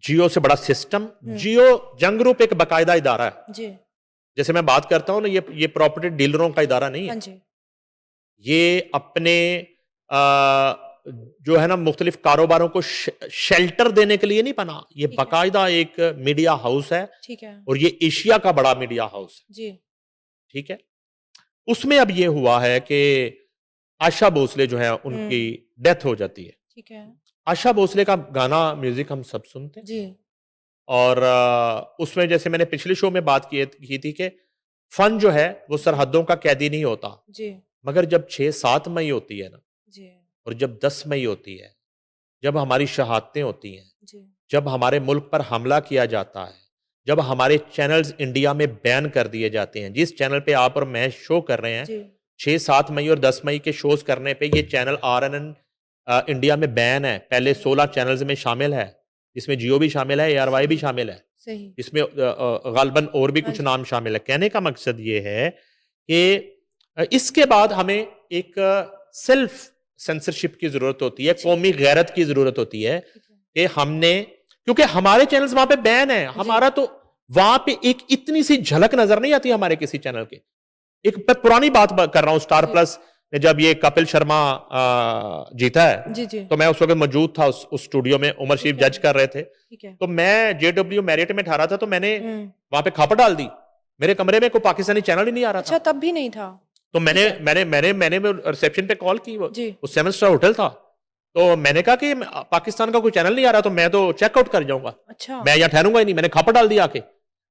जियो से बड़ा सिस्टम, जियो जंग ग्रुप एक बाकायदा इदारा है। जी, जैसे मैं बात करता हूं ना, ये प्रॉपर्टी डीलरों का इदारा नहीं हाँ है। जी, ये अपने जो है ना मुख्तलिफ कारोबारों को शेल्टर देने के लिए नहीं बना, ये ठीक है। बाकायदा एक मीडिया हाउस है ठीक है, और ये एशिया का बड़ा मीडिया हाउस है, जी, ठीक है। उसमें अब ये हुआ है कि आशा भोसले जो है उनकी डेथ हो जाती है। ठीक है, आशा भोसले का गाना म्यूजिक हम सब सुनते हैं जी, और उसमें जैसे मैंने पिछले शो में बात की थी कि फन जो है वो सरहदों का कैदी नहीं होता, जी, मगर जब 6-7 मई होती है ना, जी, और जब 10 मई होती है, जब हमारी शहादतें होती हैं, जी, जब हमारे मुल्क पर हमला किया जाता है, जब हमारे चैनल्स इंडिया में बैन कर दिए जाते हैं, जिस चैनल पे आप और मैं शो कर रहे हैं, जी, 6-7 मई और 10 मई के शोज करने पे ये चैनल RNN इंडिया में बैन है। पहले 16 चैनल्स में शामिल है, इसमें जियो भी शामिल है, ARY भी शामिल है, सही, इसमें गालबन और भी हाँ कुछ जी, नाम शामिल है। कहने का मकसद ये है कि इसके बाद हमें एक सेल्फ सेंसरशिप की जरूरत होती है, कौमी गैरत की जरूरत होती है ठीक है, कि हमने, क्योंकि हमारे चैनल्स वहां पे बैन है, हमारा तो वहां पे एक इतनी सी झलक नजर नहीं आती हमारे किसी चैनल के। एक मैं पुरानी बात कर रहा हूं, स्टार जी, प्लस ने जब ये कपिल शर्मा जीता है, जी जी तो मैं उस वक्त मौजूद था उस स्टूडियो में, उमर शरीफ जज कर रहे थे। ठीक है। तो मैं JW मैरियट में ठहरा था, तो मैंने हम्म, वहां पे खापड़ डाल दी। मेरे कमरे में कोई पाकिस्तानी चैनल ही नहीं आ रहा अच्छा था। तब भी नहीं था। तो मैंने रिसेप्शन पे कॉल की, वो जी 7 स्टार होटल था। तो मैंने कहा कि पाकिस्तान का कोई चैनल नहीं आ रहा, तो मैं तो चेकआउट कर जाऊंगा, अच्छा मैं यहाँ ठहरूंगा ही नहीं। मैंने खापड़ डाल दिया आके,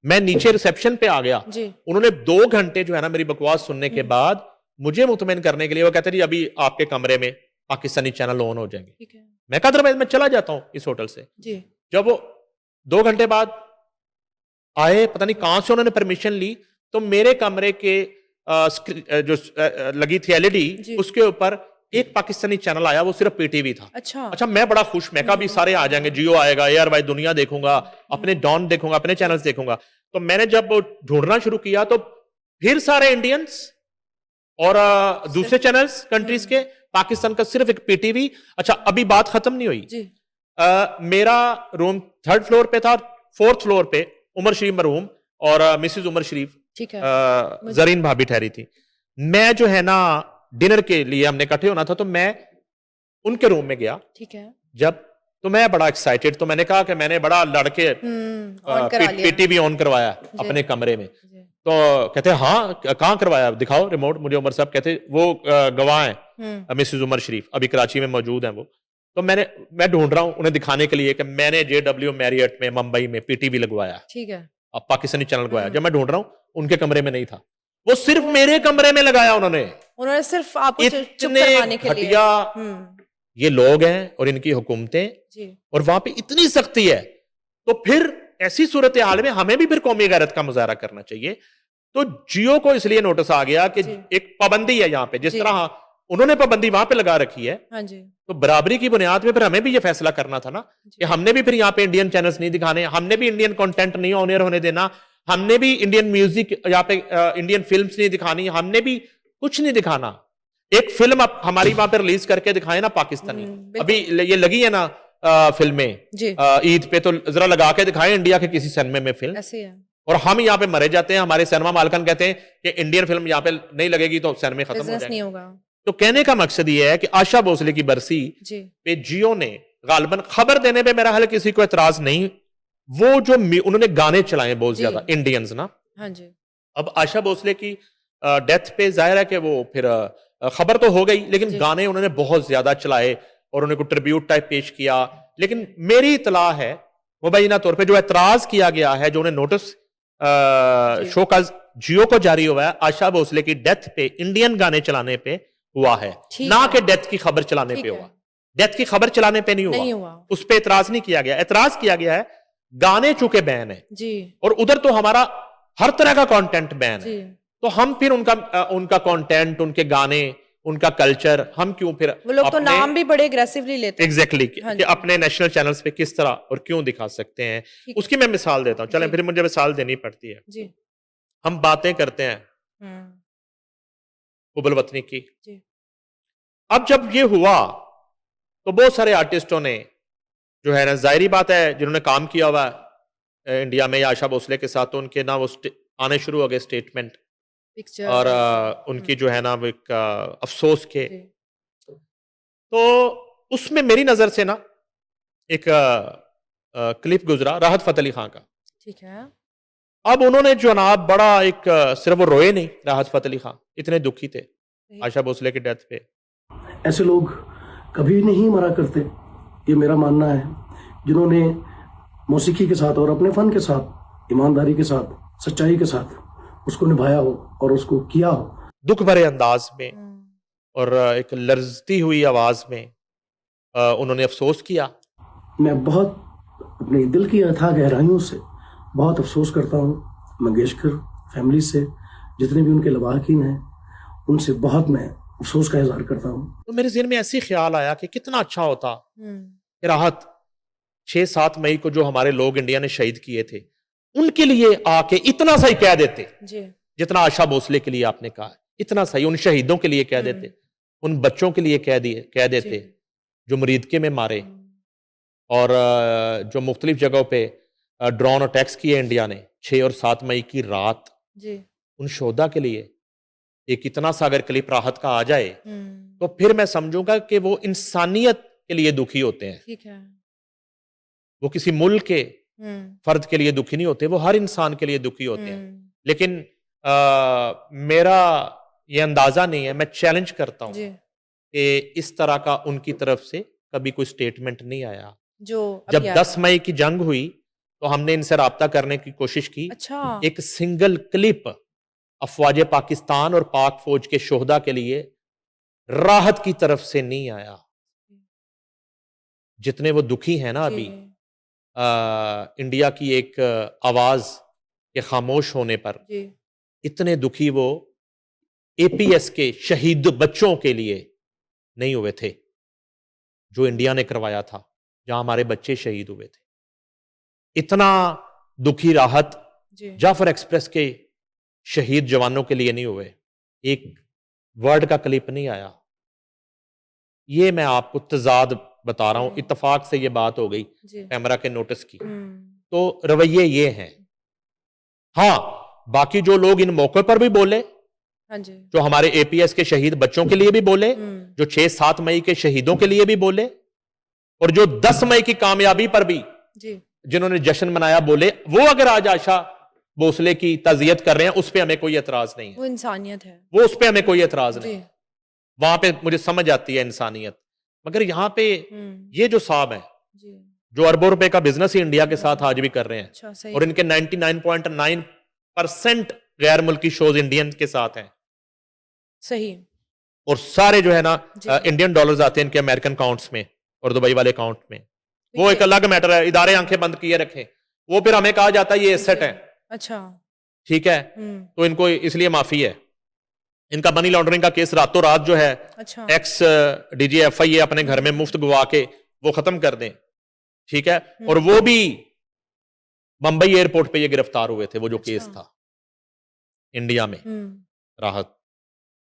मैं नीचे रिसेप्शन पे आ गया। जी उन्होंने 2 घंटे जो है ना मेरी बकवास सुनने के बाद मुझे मुतमईन करने के लिए वो कहते जी अभी आपके कमरे में पाकिस्तानी चैनल ऑन हो जाएंगे। ठीक है। मैं कहा अदरवाइज मैं चला जाता हूं इस होटल से। जी जब वो 2 घंटे बाद आए, पता नहीं कहां से उन्होंने परमिशन ली, तो मेरे कमरे के लगी थी LED, जी। उसके ऊपर एक पाकिस्तानी चैनल आया, वो सिर्फ PTV था। अच्छा अच्छा, मैं बड़ा खुश, मैं कहा भी सारे आ जाएंगे, जियो आएगा, यार भाई दुनिया देखूंगा, अपने डॉन देखूंगा, अपने चैनल्स देखूंगा। तो मैंने जब ढूंढना शुरू किया तो फिर सारे इंडियंस और दूसरे चैनल्स कंट्रीज के, पाकिस्तान का सिर्फ एक PTV। अच्छा, अभी बात खत्म नहीं हुई। जी मेरा रूम 3rd फ्लोर पे था, 4th फ्लोर पे उमर शरीफ मरहूम और मिसेस उमर शरीफ, ठीक है। जरीन भाभी ठहरी थी। मैं जो है ना डिनर के लिए हमने इकट्ठे होना था, तो मैं उनके रूम में गया। ठीक है। जब तो मैं बड़ा एक्साइटेड, तो मैंने कहा कि मैंने बड़ा लड़के ऑन करा लिया। PTV ऑन करवाया अपने कमरे में। जी तो कहते हैं हाँ, कहाँ करवाया, दिखाओ रिमोट। मुझे उमर साहब कहते वो गवाह हैं मिसेस उमर शरीफ, अभी कराची में मौजूद हैं वो। तो मैं ढूंढ रहा हूं उन्हें दिखाने के लिए कि मैंने JW मैरियट में मुंबई में PTV लगवाया, ठीक है। अब पाकिस्तानी चैनल लगवाया। जब मैं ढूंढ रहा हूं उनके कमरे में नहीं था, वो सिर्फ मेरे कमरे में लगाया उन्होंने। उन्होंने सिर्फ आपको चुप इतने करवाने के लिए। घटिया ये लोग हैं और इनकी हुकूमतें, जी और वहां पे इतनी सख्ती है। तो फिर ऐसी सूरत हाल में हमें भी फिर कौमी गैरत का मुजाहरा करना चाहिए। तो जियो को इसलिए नोटिस आ गया कि जी। एक पाबंदी है यहाँ पे, जिस जी। तरह उन्होंने पाबंदी वहां पे लगा रखी है, हाँ जी तो बराबरी की बुनियाद पे फिर हमें भी ये फैसला करना था ना कि हमने भी फिर यहाँ पे इंडियन चैनल्स नहीं दिखाने, हमने भी इंडियन कंटेंट नहीं ऑन एयर होने देना, हमने भी इंडियन म्यूजिक यहाँ पे इंडियन फिल्म्स नहीं दिखानी, हमने भी कुछ नहीं दिखाना। एक फिल्म आप हमारी वहां पे रिलीज करके दिखाए ना पाकिस्तानी, अभी ये लगी है ना फिल्में जी ईद पे, तो जरा लगा के दिखाएं इंडिया के किसी सिनेमा में फिल्म। ऐसे है। और हम यहाँ पे मरे जाते हैं, हमारे सिनेमा मालकन कहते हैं कि इंडियन फिल्म यहाँ पे नहीं लगेगी तो सिनेमा खत्म हो बिजनेस नहीं जाएंगे। होगा। तो कहने का मकसद ये है कि आशा भोसले की बरसी जी पे जियो ने गालबन खबर देने पे मेरा हाल किसी को एतराज नहीं, वो जो उन्होंने गाने चलाए बहुत जी। ज्यादा इंडियंस ना। हाँ जी अब आशा भोसले की डेथ पे जाहिर है कि वो फिर खबर तो हो गई, लेकिन जी। गाने उन्होंने बहुत ज्यादा चलाए और उन्हें को ट्रिब्यूट टाइप पेश किया। लेकिन मेरी इतला है मुबैना तौर पे जो एतराज किया गया है, जो उन्हें नोटिस जी। शो का जियो को जारी हुआ है, आशा भोसले की डेथ पे इंडियन गाने चलाने पे हुआ है, ठीक ना है। कि डेथ की खबर चलाने ठीक पे है। हुआ। डेथ की खबर चलाने पे नहीं नहीं हुआ, हुआ। उस पे एतराज नहीं किया गया। एतराज किया गया है गाने चूंकि बैन है, जी और उधर तो हमारा हर तरह का कंटेंट बैन है, जी तो हम फिर उनका कंटेंट, उनके गाने, उनका कल्चर हम क्यों फिर वो लोग तो नाम भी बड़े एग्रेसिवली लेते हैं। एग्जैक्टली हाँ कि जी। अपने नेशनल चैनल्स पे किस तरह और क्यों दिखा सकते हैं, ठीक। उसकी मैं मिसाल देता हूं। चलें, जी। फिर मुझे मिसाल देनी पड़ती है। जी हम बातें करते हैं हम्म कुबल वतनी की। जी अब जब ये हुआ तो बहुत सारे आर्टिस्टों ने जो है ना, जाहिर बात है जिन्होंने काम किया हुआ है इंडिया में या आशा भोसले के साथ, तो उनके ना वो आने शुरू हो गए स्टेटमेंट, पिक्चर और उनकी जो है ना वो एक अफसोस के। तो उसमें मेरी नजर से ना एक क्लिप गुजरा राहत फतेह अली खान का। ठीक है। अब उन्होंने जनाब बड़ा एक सिर्फ वो रोए नहीं, राहत फतेह अली खान इतने दुखी थे आशा भोसले की डेथ पे। ऐसे लोग कभी नहीं मरा करते, ये मेरा मानना है, जिन्होंने मौसीकी के साथ और अपने फन के साथ, ईमानदारी के साथ, सच्चाई के साथ उसको निभाया हो और उसको किया हो। दुख भरे अंदाज में और एक लर्जती हुई आवाज में उन्होंने अफसोस किया। मैं बहुत अपने दिल की अथाह गहराइयों से बहुत अफसोस करता हूँ मंगेशकर फैमिली से, जितने भी उनके लवाहकीन हैं उनसे बहुत मैं अफसोस का इजहार करता हूँ। तो मेरे ज़हन में ऐसी ख्याल आया कि कितना अच्छा होता कि राहत 6-7 मई को जो हमारे लोग इंडिया ने शहीद किए थे, उनके लिए आके इतना सही कह देते जी जितना आशा भोसले के लिए आपने कहा, इतना सही उन शहीदों के लिए कह देते, उन बच्चों के लिए कह देते जो मुरीदके में मारे, और जो मुख्तलिफ जगहों पे ड्रोन अटैक्स किए इंडिया ने 6 और 7 मई की रात, जी उन शोधा के लिए एक इतना सा अगर क्लिप राहत का आ जाए हम्म, तो फिर मैं समझूंगा कि वो इंसानियत के लिए दुखी होते हैं, ठीक है। वो किसी मुल्क के हम्म, फर्द के लिए दुखी नहीं होते, वो हर इंसान के लिए दुखी होते हैं। हम्म, लेकिन मेरा ये अंदाजा नहीं है, मैं चैलेंज करता हूं जी, कि इस तरह का उनकी तरफ से कभी कोई स्टेटमेंट नहीं आया। जो जब अभी 10 मई की जंग हुई तो हमने इनसे राब्ता करने की कोशिश की। अच्छा, एक सिंगल क्लिप अफवाज पाकिस्तान और पाक फौज के शोहदा के लिए राहत की तरफ से नहीं आया। जितने वो दुखी हैं ना जी, अभी इंडिया की एक आवाज के खामोश होने पर, जी, इतने दुखी वो एपीएस के शहीद बच्चों के लिए नहीं हुए थे जो इंडिया ने करवाया था, जहां हमारे बच्चे शहीद हुए थे। इतना दुखी राहत जी, जाफर एक्सप्रेस के शहीद जवानों के लिए नहीं हुए। एक वर्ड का क्लिप नहीं आया। ये मैं आपको तजाद बता रहा हूं, जी, इत्तेफाक से ये बात हो गई जी, कैमरा के नोटिस की। हम्म, तो रवैये ये हैं। हाँ, बाकी जो लोग इन मौके पर भी बोले, हाँ जी, जो हमारे एपीएस के शहीद बच्चों के लिए भी बोले, जो 6-7 मई के शहीदों के लिए भी बोले, और जो 10 मई की कामयाबी पर भी जी, जिन्होंने जश्न मनाया बोले, वो अगर आज आशा भोसले की ताजियत कर रहे हैं, उस पर हमें कोई एतराज नहीं है। वो इंसानियत है। वो उस पर हमें कोई एतराज नहीं जी, है। वहां पे मुझे समझ आती है इंसानियत। मगर यहां पे हम्म, ये जो साहब हैं, जी, जो अरबों रुपए का बिजनेस ही इंडिया के साथ आज भी कर रहे हैं, अच्छा, सही, और इनके 99.9% गैर मुल्की शोज इंडियन के साथ हैं, सही, और सारे जो है ना जी, इंडियन डॉलर्स आते हैं इनके अमेरिकन अकाउंट्स में और दुबई वाले अकाउंट में। वो ठीक एक है, अलग मैटर है, इदारे आंखें बंद किए रखें। वो फिर हमें कहा जाता है ये एसेट जी, है, अच्छा, ठीक है, हम्म, तो इनको इसलिए माफी है। इनका मनी लॉन्ड्रिंग का केस रातों रात जो है अच्छा, एक्स डीजीएफआई अपने घर में मुफ्त गवा के वो खत्म कर दें, ठीक है। और वो भी मुंबई एयरपोर्ट पे ये गिरफ्तार हुए थे, वो जो केस अच्छा, था इंडिया में हम्म, राहत।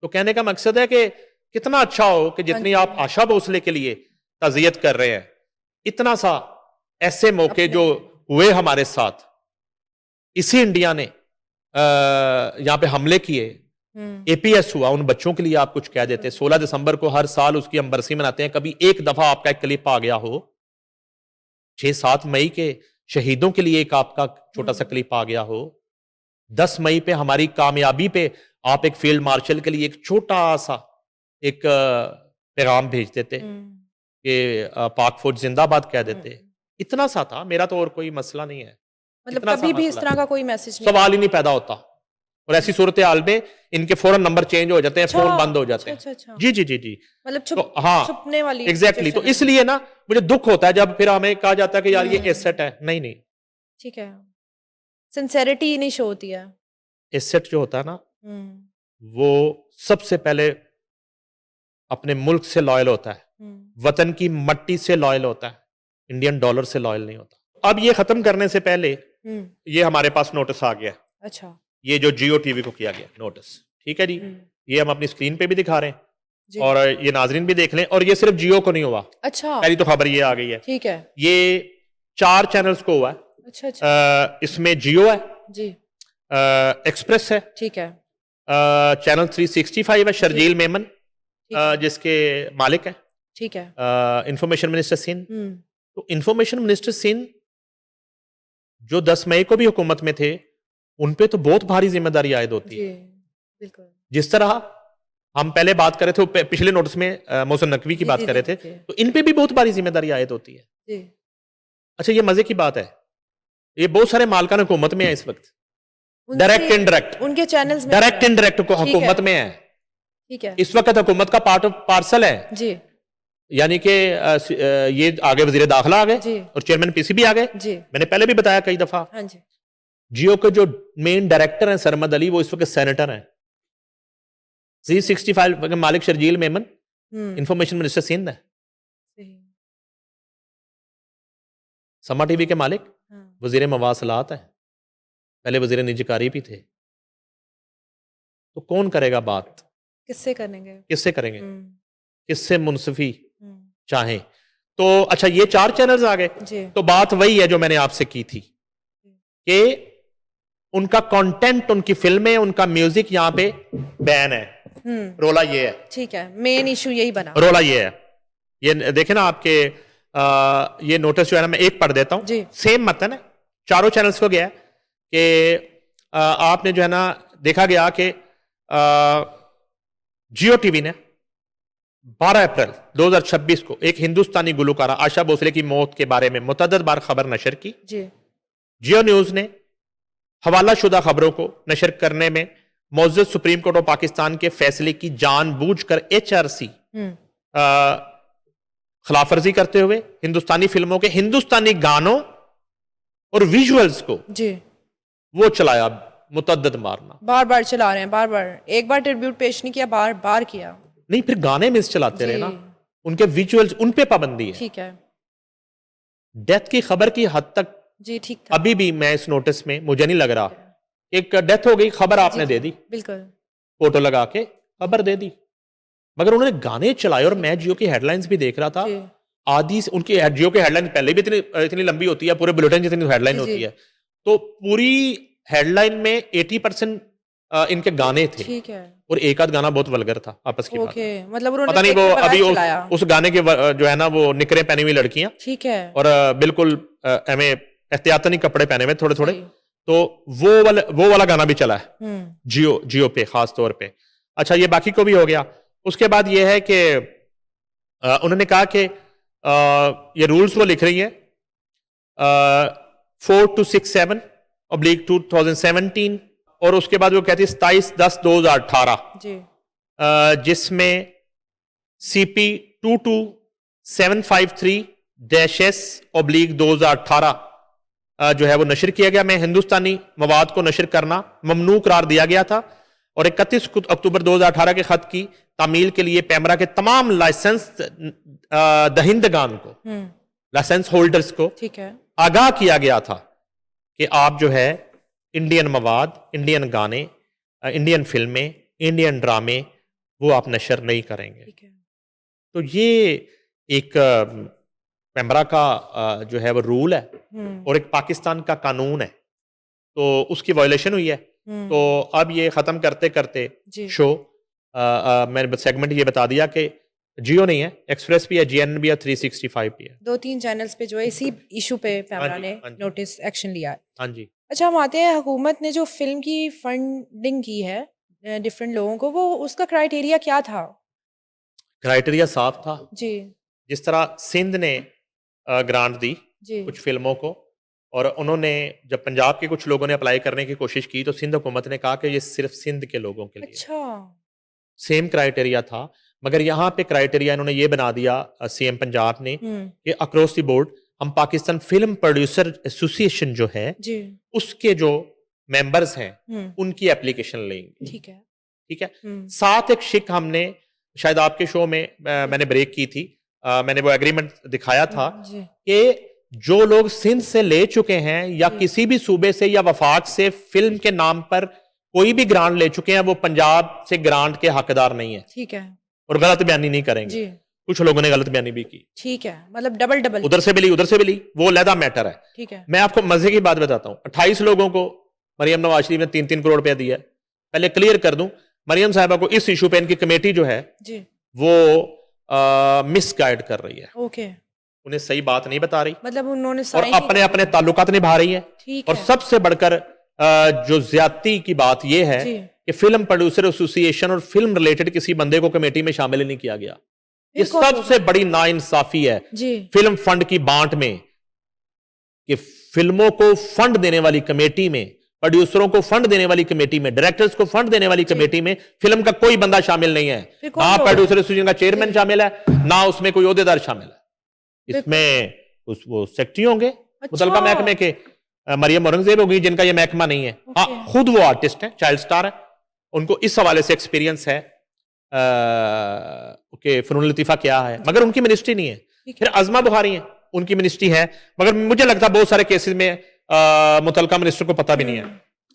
तो कहने का मकसद है कि कितना अच्छा हो कि जितनी हाँ आप आशा भोसले के लिए ताजियत कर रहे हैं, इतना सा ऐसे मौके अपने, जो हुए हमारे साथ, इसी इंडिया ने यहां पे हमले किए, हम्म, एपीएस हुआ, उन बच्चों के लिए आप कुछ कह देते। 16 दिसंबर को हर साल उसकी हम बरसी मनाते हैं, कभी एक दफा आपका एक क्लिप आ गया हो। 6-7 मई के शहीदों के लिए एक आपका छोटा सा क्लिप आ गया हो। 10 मई पे हमारी कामयाबी पे आप एक फील्ड मार्शल के लिए एक छोटा सा एक पैगाम भेज देते हम्म, कि पाक फौज जिंदाबाद कह देते। हम्म, इतना सा था, मेरा तो और कोई मसला नहीं है। मतलब इतना सा कभी भी इस मसला तरह है, का कोई मैसेज नहीं सवाल ही नहीं पैदा होता। और ऐसी सूरत हाल में इनके फौरन नंबर चेंज हो जाते हैं, अच्छा, फोन बंद हो जाते अच्छा, हैं। अच्छा, अच्छा, जी जी जी जी। मतलब तो हाँ, छुपने वाली एग्जैक्टली। तो सिचुएशन है। इसलिए ना मुझे दुख होता है जब फिर हमें कहा जाता है कि यार ये हम्म, एसेट है। नहीं नहीं, ठीक है, सिंसेरिटी ही नहीं शो होती है। एसेट जो होता है ना, हम्म, वो सबसे पहले अपने मुल्क से लॉयल होता है, वतन की मट्टी से लॉयल होता है, इंडियन डॉलर से लॉयल नहीं होता। अब ये खत्म करने से पहले ये हमारे पास नोटिस आ गया, अच्छा, ये जो जियो टीवी को किया गया नोटिस, ठीक है जी। ये हम अपनी स्क्रीन पे भी दिखा रहे हैं जी, और ये नाजरीन भी देख लें। और ये सिर्फ जियो को नहीं हुआ, अच्छा, पहली तो खबर ये आ गई है। ठीक है, ये 4 चैनल्स को हुआ है। अच्छा, अच्छा, इसमें जियो है, जी, एक्सप्रेस है, ठीक है, चैनल 365 है, शर्जील मेमन ठीक है, जिसके मालिक है, ठीक है, इंफॉर्मेशन मिनिस्टर सिंध। हम्म, तो इंफॉर्मेशन मिनिस्टर सिंध जो 10 मई को भी हुकूमत में थे, उन पे तो बहुत भारी जिम्मेदारी आयद होती जी, है। बिल्कुल, जिस तरह हम पहले बात कर रहे थे, पिछले नोटिस में मोहसिन नकवी की जी, बात जी, कर रहे जी, थे, जी, तो इन पे भी बहुत भारी जिम्मेदारी आयद होती है। जी, अच्छा, ये मजे की बात है, ये बहुत सारे मालकान हुकूमत में है इस वक्त, डायरेक्ट उनसे- इनडायरेक्ट, उनके चैनल्स में डायरेक्ट है। इनडायरेक्ट को ठीक हुकूमत है, में है ठीक है, इस वक्त, हुकूमत का पार्ट ऑफ पार्सल है। जी, यानी कि ये आगे वजीर दाखिला आ गए जी, और चेयरमैन पीसीबी आ गए। जी, मैंने पहले भी बताया कई दफा, हाँ जी, जियो के जो मेन डायरेक्टर हैं सरमद अली, वो इस वक्त सेनेटर हैं। 365 के मालिक शर्जील मेमन इंफॉर्मेशन मिनिस्टर सिंध है। सही, समा टीवी के मालिक हाँ, वजीर मवासलात है, पहले वजीर निजकारी भी थे। तो कौन करेगा बात, किससे करेंगे? किससे करेंगे, हम्म, किससे मुंसफी हम्म, चाहें। तो अच्छा, ये 4 चैनल्स आ गए। जी, तो बात वही है जो मैंने आपसे की थी कि उनका कंटेंट, उनकी फिल्में, उनका म्यूजिक यहाँ पे बैन है। रोला ये है, ठीक है, मेन इशू यही बना। रोला ये है। ये देखे ना आपके ये नोटिस जो है ना, मैं एक पढ़ देता हूं। जी। सेम मतन है, चारों चैनल्स को गया है कि आपने जो है ना देखा गया कि जियो टीवी ने 12 अप्रैल 2026 को एक हिंदुस्तानी गुलकारा आशा भोसले की मौत के बारे में मुतअद्दिद बार खबर नशर की। जी। जियो न्यूज ने हवाला शुदा खबरों को नशर करने में मौजूद सुप्रीम कोर्ट ऑफ पाकिस्तान के फैसले की जानबूझकर HRC खिलाफ वर्जी करते हुए हिंदुस्तानी फिल्मों के हिंदुस्तानी गानों और विजुअल्स को जी वो चलाया, मुतअद्दिद मारना। बार बार चला रहे हैं, बार बार, एक बार ट्रिब्यूट पेश नहीं किया, बार बार किया। नहीं, फिर गाने मिस चलाते रहे जी। ना, उनके विजुअल्स, उन पे पाबंदी है। ठीक है डेथ की खबर की हद तक जी, ठीक था। अभी भी मैं इस नोटिस में मुझे नहीं लग रहा, एक डेथ हो गई, खबर आपने दे दी, बिल्कुल। फोटो लगा के खबर दे दी, मगर उन्होंने गाने चलाए। और मैं जियो की हेडलाइंस भी देख रहा था, जी। आधी उनकी जियो की हेडलाइन पहले भी इतनी लंबी होती है, पूरे बुलेटिन जितनी हेडलाइन जी, होती जी। है, तो पूरी हेडलाइन में 80% इनके गाने थे, ठीक है, और एक आध गाना बहुत वल्गर था आपस की बात। ओके, मतलब उन्होंने पता नहीं वो देखे बगैर अभी चलाया। उस गाने के जो है ना वो निकरे पहनी हुई लड़कियां, ठीक है, और बिल्कुल हमें एहतियातनी कपड़े पहने हुए थोड़े थोड़े, सही। तो वो वाला गाना भी चला है हम्म, जियो पे खास तौर पे। अच्छा, ये बाकी को भी हो गया। उसके बाद ये है कि उन्होंने कहा कि ये रूल्स वो लिख रही है 4267/2017, और उसके बाद वो कहती है 27/10/2018, जी जिसमें CP 22753-S/2018 जो है वो नशर किया गया। में हिंदुस्तानी मवाद को नशर करना ममनू करार दिया गया था, और 31 अक्टूबर 2018 के खत की तामील के लिए पैमरा के तमाम लाइसेंस दहिंदगान को, लाइसेंस होल्डर्स को ठीक है, आगाह किया गया था कि आप जो है इंडियन मवाद, इंडियन गाने, इंडियन फिल्में, इंडियन ड्रामे वो आप नशर नहीं करेंगे। ठीक है। तो ये एक पैमरा का जो है वो रूल है, और एक पाकिस्तान का कानून है, तो उसकी वायलेशन हुई है। तो अब ये खत्म करते करते जी। शो मैंने सेगमेंट ये बता दिया कि जियो नहीं है, एक्सप्रेस भी है, GN भी है, 365 भी है। 2-3 चैनल्स पे जो है इसी इशू पे पैमरा हाँ जी, ने हाँ जी। नोटिस एक्शन लिया है। हाँ जी। अच्छा, हम आते हैं, हुकूमत ने जो फिल्म की फंडिंग की है डिफरेंट लोगों को, वो उसका क्राइटेरिया क्या था? क्राइटेरिया साफ था। जी जिस तरह सिंध ने ग्रांट दी जी कुछ फिल्मों को, और उन्होंने जब पंजाब के कुछ लोगों ने अप्लाई करने की कोशिश की, तो सिंध हुकूमत ने कहा कि ये सिर्फ सिंध के लोगों के लिए। अच्छा, सेम क्राइटेरिया था, मगर यहाँ पे क्राइटेरिया इन्होंने ये बना दिया CM पंजाब ने कि अक्रॉस द बोर्ड हम पाकिस्तान फिल्म प्रोड्यूसर एसोसिएशन जो है जी उसके जो मेंबर्स हैं उनकी एप्लीकेशन लेंगे। ठीक है। ठीक है। साथ एक शिक हमने शायद आपके शो में मैंने ब्रेक की थी, मैंने वो एग्रीमेंट दिखाया था जी कि जो लोग सिंध से ले चुके हैं या किसी भी सूबे से या वफाक से फिल्म के नाम पर कोई भी ग्रांट ले चुके हैं, वो पंजाब से ग्रांट के हकदार नहीं है, ठीक है और गलत बयानी नहीं करेंगे। जी कुछ लोगों ने गलत बयानी भी की, ठीक है, मतलब डबल डबल। उधर से भी ली, उधर से भी ली, वो अलहदा मैटर है। ठीक है, मैं आपको मजे की बात बताता हूं, 28 लोगों को मरियम नवाज शरीफ ने 3-3 करोड़ रुपया दिया है। पहले क्लियर कर दूं, मरियम साहिबा को इस इशू पे इनकी कमेटी जो है जी वो मिसगाइड कर रही है, ओके, उन्हें सही बात नहीं बता रही, मतलब उन्होंने और साइन अपने अपने ताल्लुकात निभा रही है। ठीक और है सबसे बढ़कर जो ज्यादती की बात यह है जी। कि फिल्म प्रोड्यूसर एसोसिएशन और फिल्म रिलेटेड किसी बंदे को कमेटी में शामिल ही नहीं किया गया। ये फिर कौन सबसे बड़ी नाइंसाफी है जी फिल्म फंड की बांट में, कि फिल्मों को फंड देने वाली कमेटी में, प्रोड्यूसरों को फंड देने वाली कमेटी में, डायरेक्टर्स को फंड देने वाली कमेटी में फिल्म का कोई बंदा शामिल नहीं है। फिर कौन ना लोग प्रोड्यूसर एसोसिएशन का चेयरमैन शामिल है, ना उसमें कोई ओहदेदार शामिल है। इसमें वो सेक्रेटरी होंगे मुतलका महकमे के, मरियम औरंगजेब होगी जिनका ये महकमा नहीं है। हाँ, खुद वो आर्टिस्ट है, चाइल्ड स्टार है, उनको इस हवाले से एक्सपीरियंस है कि फनून लतीफा क्या है, मगर उनकी मिनिस्ट्री नहीं है। फिर अजमा बुखारी है, उनकी मिनिस्ट्री है, मगर मुझे लगता है बहुत सारे केसेस में मुतलका मिनिस्टर को पता भी नहीं है।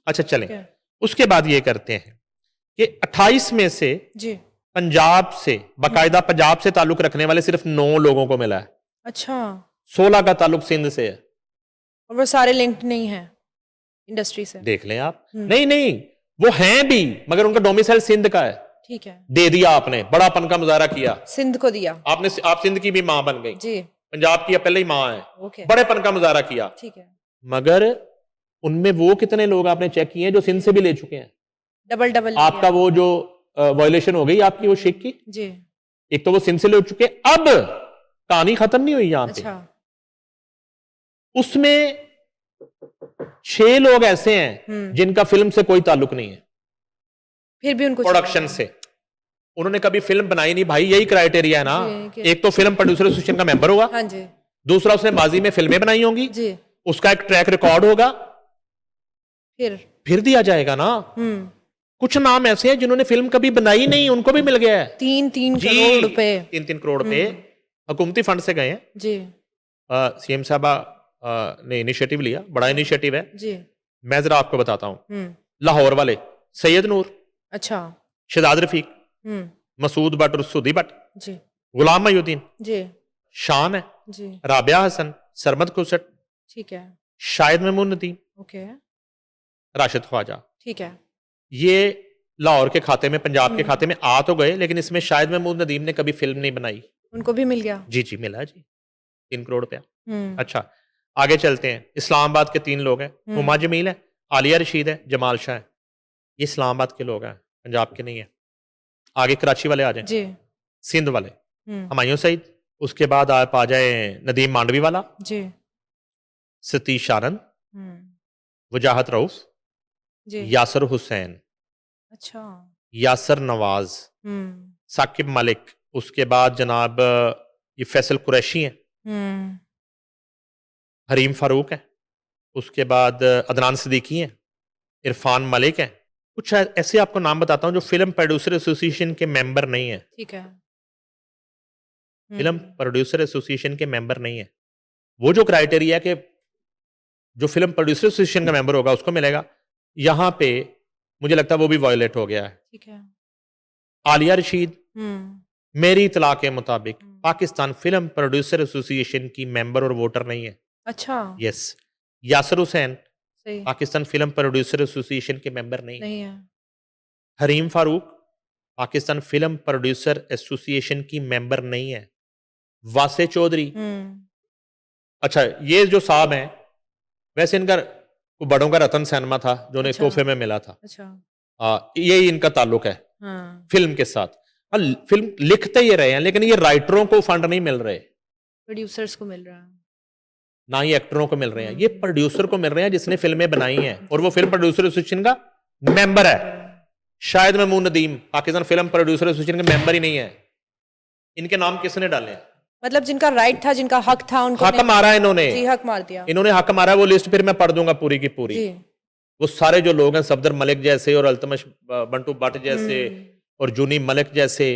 अच्छा चलें, उसके बाद ये करते हैं कि 28 में से जी पंजाब से, बाकायदा पंजाब से ताल्लुक रखने वाले सिर्फ 9 लोगों को मिला है। अच्छा, 16 का ताल्लुक सिंध से है। और वो सारे लिंक्ड नहीं है इंडस्ट्री से। देख लें आप। नहीं नहीं, वो हैं भी, मगर उनका डोमिसाइल सिंध का है। ठीक है, दे दिया आपने, बड़ापन का मुजाहरा किया, सिंध को दिया आपने, आप सिंध की भी मां बन गई, जी। पंजाब की पहले ही मां है, ओके, बड़ेपन का मुजाहरा किया। ठीक है। मगर उनमें वो कितने लोग आपने चेक किए हैं जो सिंध से भी ले चुके हैं? डबल डबल आपका वो जो वायलेशन हो गई आपकी वो शेख की, जी। एक तो वो सिंध से ले चुके, अब कहानी खत्म नहीं हुई यहां पे। अच्छा, उसमें 6 लोग ऐसे हैं जिनका फिल्म से कोई ताल्लुक नहीं है, फिर भी उनको प्रोडक्शन से। उन्होंने कभी फिल्म बनाई नहीं भाई, यही क्राइटेरिया है ना। जी, एक तो फिल्म प्रोड्यूसर एसोसिएशन का मेंबर होगा, हाँ जी दूसरा उसने माजी में फिल्में बनाई होंगी जी, उसका एक ट्रैक रिकॉर्ड होगा, फिर दिया जाएगा ना। कुछ नाम ऐसे हैं जिन्होंने फिल्म कभी बनाई नहीं, उनको भी मिल गया है 3-3 करोड़ रुपए। 3-3 करोड़ रुपए हुकूमती फंड से गए हैं जी सीएम साहबा ने इनिशिएटिव लिया, बड़ा इनिशिएटिव है। जी। मैं जरा आपको बताता हूं, लाहौर वाले सैयद नूर, अच्छा, शहजाद रफीक, मसूद भट्ट और सूदी भट्ट, जी गुलाम मयूद्दीन, जी शान है, जी, राबिया हसन, सरमद खुसट, ठीक है, शाहिद महमूद नदीम, ओके, राशिद ख्वाजा। ठीक है, ये लाहौर के खाते में, पंजाब के खाते में आ तो गए, लेकिन इसमें शाहिद महमूद नदीम ने कभी फिल्म नहीं बनाई। उनको भी मिल गया। जी जी मिला जी, 3 करोड़ रुपया। अच्छा, आगे चलते हैं। इस्लामाबाद के 3 लोग हैं, हुमा जमील है, आलिया रशीद है, जमाल शाह है। ये इस्लामाबाद के लोग हैं, पंजाब के नहीं है। आगे कराची वाले आ जाए, जी सिंध वाले हुमायूं सईद, उसके बाद आप आ जाए नदीम मांडवी वाला, जी, सतीश आनंद, वजाहत रऊफ, जी, यासर हुसैन, अच्छा, यासर नवाज, साकिब मलिक, उसके बाद जनाब ये फैसल कुरैशी हैं, हरीम फारूक है, उसके बाद अदनान सिद्दीकी हैं, इरफान मलिक हैं। कुछ ऐसे आपको नाम बताता हूं जो फिल्म प्रोड्यूसर एसोसिएशन के मेंबर नहीं है। ठीक है, फिल्म प्रोड्यूसर एसोसिएशन के मेंबर नहीं है। वो जो क्राइटेरिया है कि जो फिल्म प्रोड्यूसर एसोसिएशन का मेंबर होगा उसको मिलेगा, यहां पे मुझे लगता है वो भी वायलेट हो गया है। ठीक है, आलिया रशीद मेरी इतला के मुताबिक पाकिस्तान फिल्म प्रोड्यूसर एसोसिएशन की मेंबर और वोटर नहीं है। अच्छा, यस। यासर हुसैन सही पाकिस्तान फिल्म प्रोड्यूसर एसोसिएशन के मेंबर नहीं है। नहीं है। Hareem Farooq Pakistan film producer association की मेंबर नहीं है। वासे चौधरी, अच्छा ये जो साहब हैं, वैसे इनका बड़ों का रतन सिनेमा था जो उन्हें अच्छा। तोहफे में मिला था, अच्छा, यही इनका ताल्लुक है हाँ, फिल्म के साथ। फिल्म लिखते ही रहे हैं, लेकिन ये राइटरों को फंड नहीं मिल रहे, प्रोड्यूसर्स को मिल रहा है। ना ही एक्टरों को मिल रहे हैं, ये प्रोड्यूसर को मिल रहे हैं जिसने फिल्में बनाई हैं, और वो फिल्म प्रोड्यूसर एसोसिएशन का मेंबर है। शायद Mahmood Nadeem Pakistan film producer association के मेंबर ही नहीं है। इनके नाम किसने डाले हैं? मतलब जिनका राइट था, जिनका हक था, उनको हक मारा इन्होंने, जी हक मार दिया इन्होंने हक मारा। वो लिस्ट फिर मैं पढ़ दूंगा पूरी की पूरी। जी, वो सारे जो लोग हैं, सफदर मलिक जैसे और अल्तमश बंटू भट्ट जैसे और जूनी मलिक जैसे,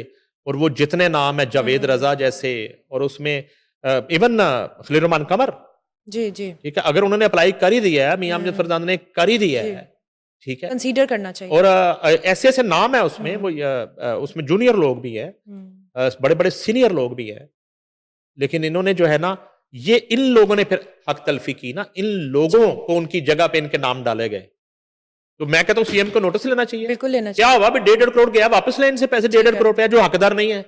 और वो जितने नाम है, जावेद रजा जैसे, और उसमें इवन खलील रहमान कमर, जी जी, ठीक है, अगर उन्होंने अप्लाई कर ही दिया है, मियां अमजद फरजान ने कर ही दिया है, ठीक है, कंसीडर करना चाहिए। और ऐसे ऐसे नाम है उसमें, वो उसमें जूनियर लोग भी है, बड़े बड़े सीनियर लोग भी है, लेकिन इन्होंने जो है ना, ये इन लोगों ने फिर हक तलफी की ना, इन लोगों को उनकी जगह पे इनके नाम डाले गए। तो मैं कहता हूं सीएम को नोटिस लेना चाहिए। बिल्कुल लेना क्या चाहिए। हुआ? 1.5 करोड़ गया, वापस ले इनसे पैसे 1.5 करोड़ रुपया, जो हकदार नहीं है।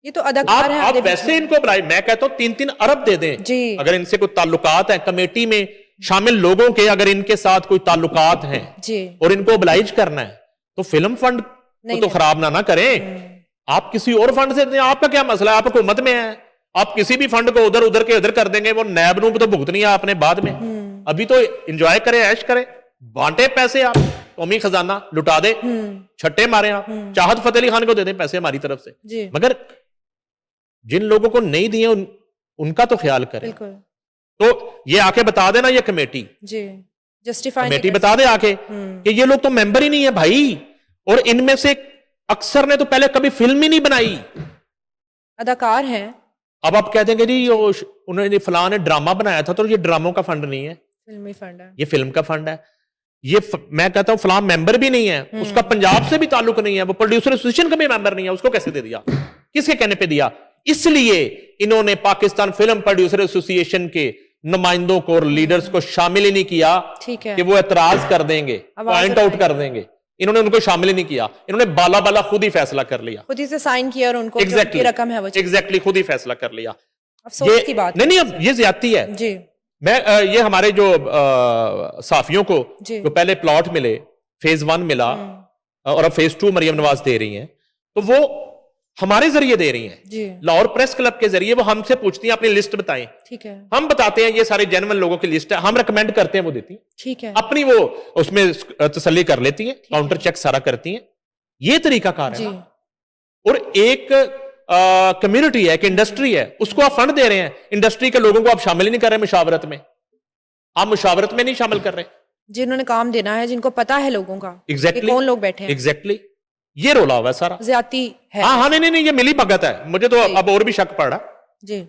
ये तो अदाकार है। आप वैसे इनको बुलाए, मैं कहता हूं 3-3 अरब दे दें जी। अगर इनसे कोई ताल्लुकात है, कमेटी में शामिल लोगों के अगर इनके साथ कोई ताल्लुकात हैं जी, और इनको ओबलाइज करना है, तो फिल्म फंड को तो खराब ना करें। आप किसी और फंड से दें, आपका क्या मसला है? आप हुकूमत में है, आप किसी भी फंड को उधर उधर के इधर कर देंगे, वो नैब नूब तो भुगतनी है आपने बाद में। अभी तो एंजॉय करें, ऐश करें, बांटे पैसे, आप कौमी खजाना लुटा दे, छट्टे मारे आप, चाहत फतेह अली खान को दे दें पैसे हमारी तरफ से जी। मगर जिन लोगों को नहीं दिए उनका तो ख्याल करें। बिल्कुल, तो ये आके बता देना, ये कमेटी जी, जस्टिफाई कमेटी बता दे आके कि ये लोग तो मेंबर ही नहीं है भाई, और इनमें से अक्सर ने तो पहले कभी फिल्म ही नहीं बनाई, अदाकार हैं। अब आप कह देंगे जी उन्होंने फलां ने ड्रामा बनाया था, तो ये ड्रामों का फंड नहीं है, फिल्मी फंड है, ये फिल्म का फंड है। ये मैं कहता हूं फलां मेंबर भी नहीं है, उसका पंजाब से भी ताल्लुक नहीं है, वो प्रोड्यूसर एसोसिएशन का भी मेंबर नहीं है, उसको कैसे दे दिया? किसके कहने पे दिया? इसलिए इन्होंने पाकिस्तान फिल्म प्रोड्यूसर एसोसिएशन के नुमाइंदों को और लीडर्स को शामिल ही नहीं किया ठीक है। कि वो एतराज कर देंगे, पॉइंट आउट कर देंगे। इन्होंने उनको शामिल ही नहीं किया, इन्होंने बाला बाला खुद ही फैसला कर लिया, खुद ही से साइन किया और उनको जो एग्जैक्टली उनकी रकम है वो एग्जैक्टली खुद ही फैसला कर लिया। अफसोस की बात नहीं अब ये ज्यादती है। जी मैं ये हमारे जो साफियों को जी। जो पहले प्लॉट मिले, फेज 1 मिला और अब फेज 2 मरियम नवाज दे रही हैं, तो वो हमारे जरिए दे रही हैं। जी लाहौर प्रेस क्लब के जरिए वो हमसे पूछती हैं अपनी लिस्ट बताएं, ठीक है हम बताते हैं ये सारे जेन्युइन लोगों की लिस्ट है, हम रिकमेंड करते हैं, वो देती हैं ठीक है अपनी, वो उसमें तसल्ली कर लेती हैं, काउंटर चेक सारा करती हैं। ये तरीका कार है जी ना। और एक कम्युनिटी है, एक इंडस्ट्री है, उसको आप फंड दे रहे हैं, इंडस्ट्री के लोगों को आप शामिल ही नहीं कर रहे मुशावरत में, आप मुशावरत में नहीं शामिल कर रहे। जिन्होंने काम देना है, जिनको पता है लोगों का एग्जैक्टली कि कौन लोग बैठे हैं, एग्जैक्टली ये रोला हुआ है सारा। ज्यादती है। हाँ नहीं ये मिली भगत है, मुझे तो अब और भी शक पड़ रहा। जी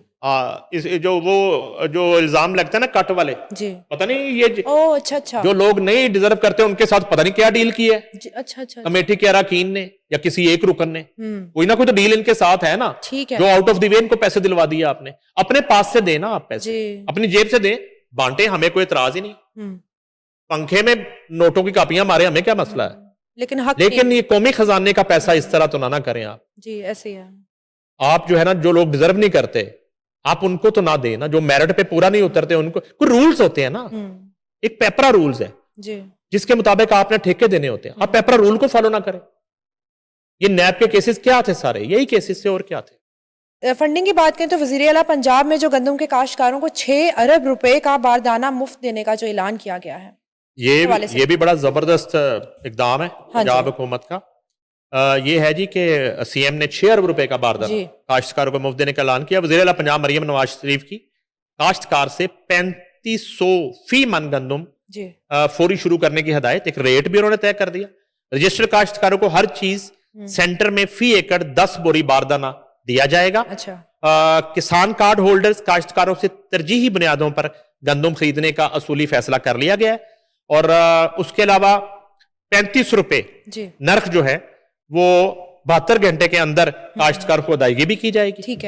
इस जो इल्जाम लगता है ना कट वाले, जी पता नहीं ये ओ अच्छा जो लोग नहीं डिजर्व करते उनके साथ पता नहीं क्या डील की है जी, अच्छा कमेटी के अरकान ने या किसी एक रुकन ने, कोई ना कोई तो डील इनके साथ है ना, ठीक है जो आउट ऑफ द वे इनको पैसे दिलवा दिया आपने, अपने पास से देना, आप पैसे जी अपनी जेब से दें, बांटे, हमें कोई एतराज ही नहीं। हम्म, पंखे में नोटों की कापियां मारे, हमें क्या मसला है, लेकिन हक लेकिन नहीं। ये कौमी खजाने का पैसा इस तरह तो ना करें आप। जी ऐसे ही है। आप जो है ना, जो लोग डिजर्व नहीं करते आप उनको तो ना देना, जो मेरिट पे पूरा नहीं उतरते उनको, कोई रूल्स होते हैं ना, एक पेपरा रूल्स है जी जिसके मुताबिक आपने ठेके देने होते हैं, आप पेपरा रूल को फॉलो ना करें। ये नैब के केसेस क्या थे, सारे यही केसेस थे, और क्या थे। फंडिंग की बात करें तो वजीर आला पंजाब में जो गंदम के काश्तकारों को 6 अरब रुपए का बारदाना मुफ्त देने का जो ऐलान किया गया है, ये भी बड़ा जबरदस्त इकदाम है हाँ पंजाब हुकूमत का। ये है जी कि सीएम ने 6 अरब रुपए का बारदाना जी। काश्तकारों को मुफ्त देने का ऐलान किया। वज़ीर आला पंजाब मरियम नवाज शरीफ की काश्तकार से 3500 फी मन गंदम जी फौरी शुरू करने की हदायत, एक रेट भी उन्होंने तय कर दिया। रजिस्टर्ड काश्तकारों को हर चीज सेंटर में फी एकड़ 10 बोरी बारदाना दिया जाएगा। अच्छा किसान कार्ड होल्डर्स काश्तकारों से तरजीही बुनियादों पर गंदम खरीदने का असूली फैसला कर लिया गया है, और उसके अलावा 35 रुपए जी नर्ख जो है वो 72 घंटे के अंदर काश्तकार को अदायगी भी की जाएगी। ठीक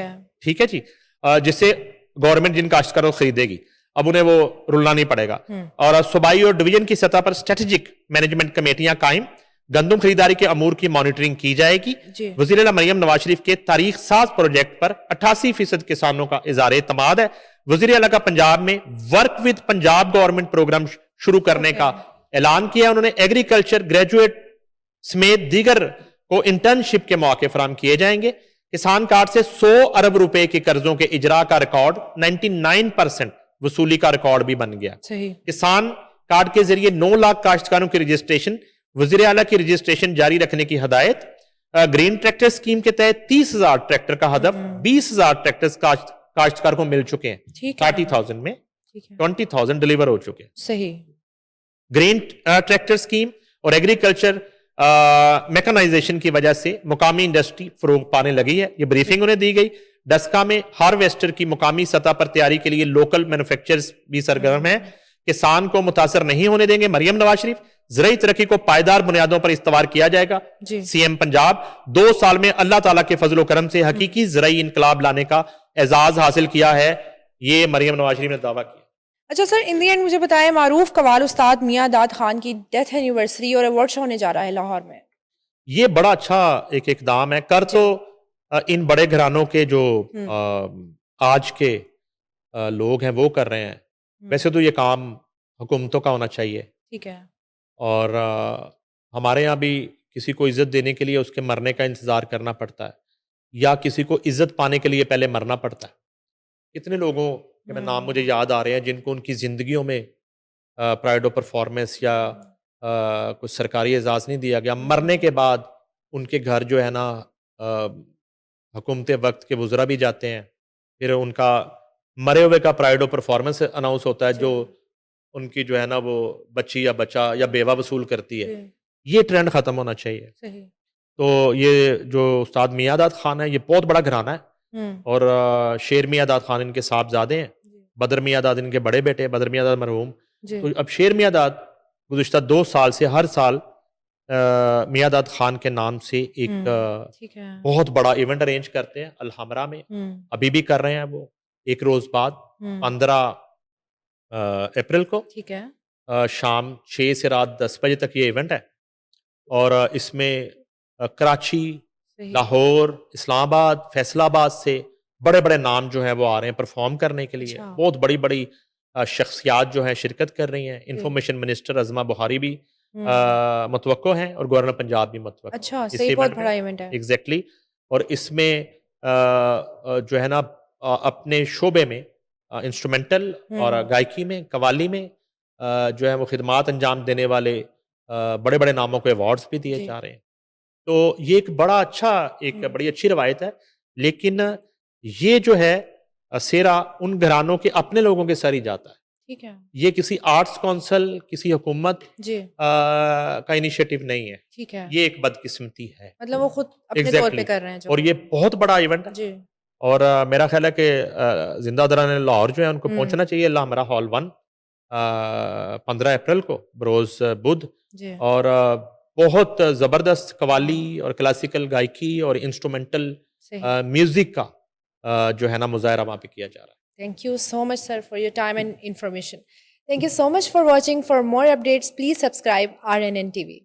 है जी, जिससे गवर्नमेंट जिन काश्तकारों को खरीदेगी अब उन्हें वो रुलना नहीं पड़ेगा। और सूबाई और डिवीजन की सतह पर स्ट्रेटेजिक मैनेजमेंट कमेटियां कायम, गंदम खरीदारी के अमूर की मॉनिटरिंग की जाएगी। वज़ीर आला मरियम नवाज शरीफ के तारीख साज प्रोजेक्ट पर 88% किसानों का इज़हार एतमाद है। वज़ीर आला का पंजाब में work with Punjab government programme शुरू करने का ऐलान किया। उन्होंने एग्रीकल्चर ग्रेजुएट समेत दीगर को इंटर्नशिप के मौके फराहम किए जाएंगे। किसान कार्ड से 100 अरब रुपए के कर्जों के इजरा का रिकॉर्ड 99% वसूली का रिकॉर्ड भी बन गया। सही। किसान कार्ड के जरिए 9 लाख काश्तकारों की रजिस्ट्रेशन, वज़ीर आला की रजिस्ट्रेशन जारी रखने की हदायत। ग्रीन ट्रैक्टर स्कीम के तहत 30,000 ट्रैक्टर का हदफ 20,000 ट्रैक्टर काश्तकार को मिल चुके हैं। 30,000 में 20,000 डिलीवर हो चुके हैं। सही। ग्रीन ट्रैक्टर स्कीम और एग्रीकल्चर मैकेनाइजेशन की वजह से मुकामी इंडस्ट्री फरोग पाने लगी है, ये ब्रीफिंग उन्हें दी गई। डस्का में हार्वेस्टर की मुकामी सतह पर तैयारी के लिए लोकल मैन्युफैक्चरर्स भी सरगर्म है। किसान को मुतासर नहीं होने देंगे मरियम नवाज शरीफ। ज़राई तरक्की को पायदार बुनियादों पर इस्तवार किया जाएगा। सीएम पंजाब 2 साल में अल्लाह ताला के फजलो करम से हकीकी ज़राई इनकलाब लाने का एजाज हासिल किया है, ये मरियम नवाज शरीफ ने दावा किया। अच्छा सर, इन दी एंड मुझे बताएं, मारूफ कवाल उस्ताद मियां दाद खान की डेथ एनिवर्सरी और अवार्ड शो होने जा रहा है लाहौर में। ये बड़ा अच्छा एक इकदाम है। कर तो इन बड़े घरानों के जो आज के लोग हैं वो कर रहे हैं। वैसे तो ये काम हुकूमतों का होना चाहिए। ठीक है। और हमारे यहाँ भी किसी को इज्जत देने के लिए उसके मरने का इंतजार करना पड़ता है, या किसी को इज्जत पाने के लिए पहले मरना पड़ता है। कितने लोगों के नाम मुझे याद आ रहे हैं जिनको उनकी जिंदगियों में प्राइड ऑफ परफॉर्मेंस या कुछ सरकारी एजाज नहीं दिया गया, मरने के बाद उनके घर जो है ना हुकूमत वक्त के वज़रा भी जाते हैं, फिर उनका मरे हुए का प्राइड ऑफ परफॉर्मेंस अनाउंस होता है, जो उनकी जो है ना वो बच्ची या बच्चा या बेवा वसूल करती है। ये ट्रेंड ख़त्म होना चाहिए। सही। तो ये जो उस्ताद मियां दाद खान है, ये बहुत बड़ा घराना है, और शेर मियां दाद खान इनके साहबजादे हैं, बदर मियां दाद इनके बड़े बेटे, बदर मियां दाद मरहूम। तो अब शेर मियां दाद गुज़िश्ता 2 साल से हर साल मियां दाद खान के नाम से एक बहुत बड़ा इवेंट अरेंज करते हैं अलहमरा में। अभी भी कर रहे हैं वो। एक रोज बाद 15 अप्रैल को ठीक है। शाम 6 से रात 10 बजे तक ये इवेंट है और इसमें कराची, सही। लाहौर, इस्लामाबाद, फैसलाबाद से बड़े-बड़े नाम जो हैं वो आ रहे हैं परफॉर्म करने के लिए। अच्छा। बहुत बड़ी-बड़ी शख्सियात जो हैं शिरकत कर रही हैं। इंफॉर्मेशन मिनिस्टर अज़मा बुखारी भी मुतवक्को हैं और गवर्नर पंजाब भी मुतवक्को अच्छा, हैं इस सही, बहुत इवेंट बड़ा में। इवेंट है। एग्ज़ैक्टली। और इसमें जो है ना अपने शोबे में इंस्ट्रूमेंटल और गायकी में, कव्वाली में जो है वो खिदमात अंजाम देने वाले बड़े-बड़े नामों को अवार्ड्स भी दिए जी। जा रहे हैं। तो ये एक बड़ा अच्छा एक बड़ी अच्छी रवायत है। लेकिन ये जो है सेहरा उन घरानों के अपने लोगों के सर ही जाता है। ठीक है। ये किसी आर्ट्स काउंसिल, किसी हुकूमत जी। का इनिशिएटिव नहीं है। ठीक है। ये एक बदकिस्मती है। मतलब वो खुद अपने तौर पे एग्ज़ैक्टली। कर रहे हैं जो। और ये बहुत बड़ा इवेंट है जी। और मेरा ख़्याल है कि ज़िंदा दौरान लाहौर जो है उनको हुँ। पहुँचना चाहिए लामरा हॉल 1 15 अप्रैल को बरोज़ बुध। जी। और बहुत ज़बरदस्त कव्वाली और क्लासिकल गायकी और इंस्ट्रूमेंटल सही। म्यूज़िक का जो है ना मुज़ाहरा वहाँ पे किया जा रहा है। Thank you so much, sir, for your time and information. Thank you so much for watching. For more updates, please subscribe RNN TV.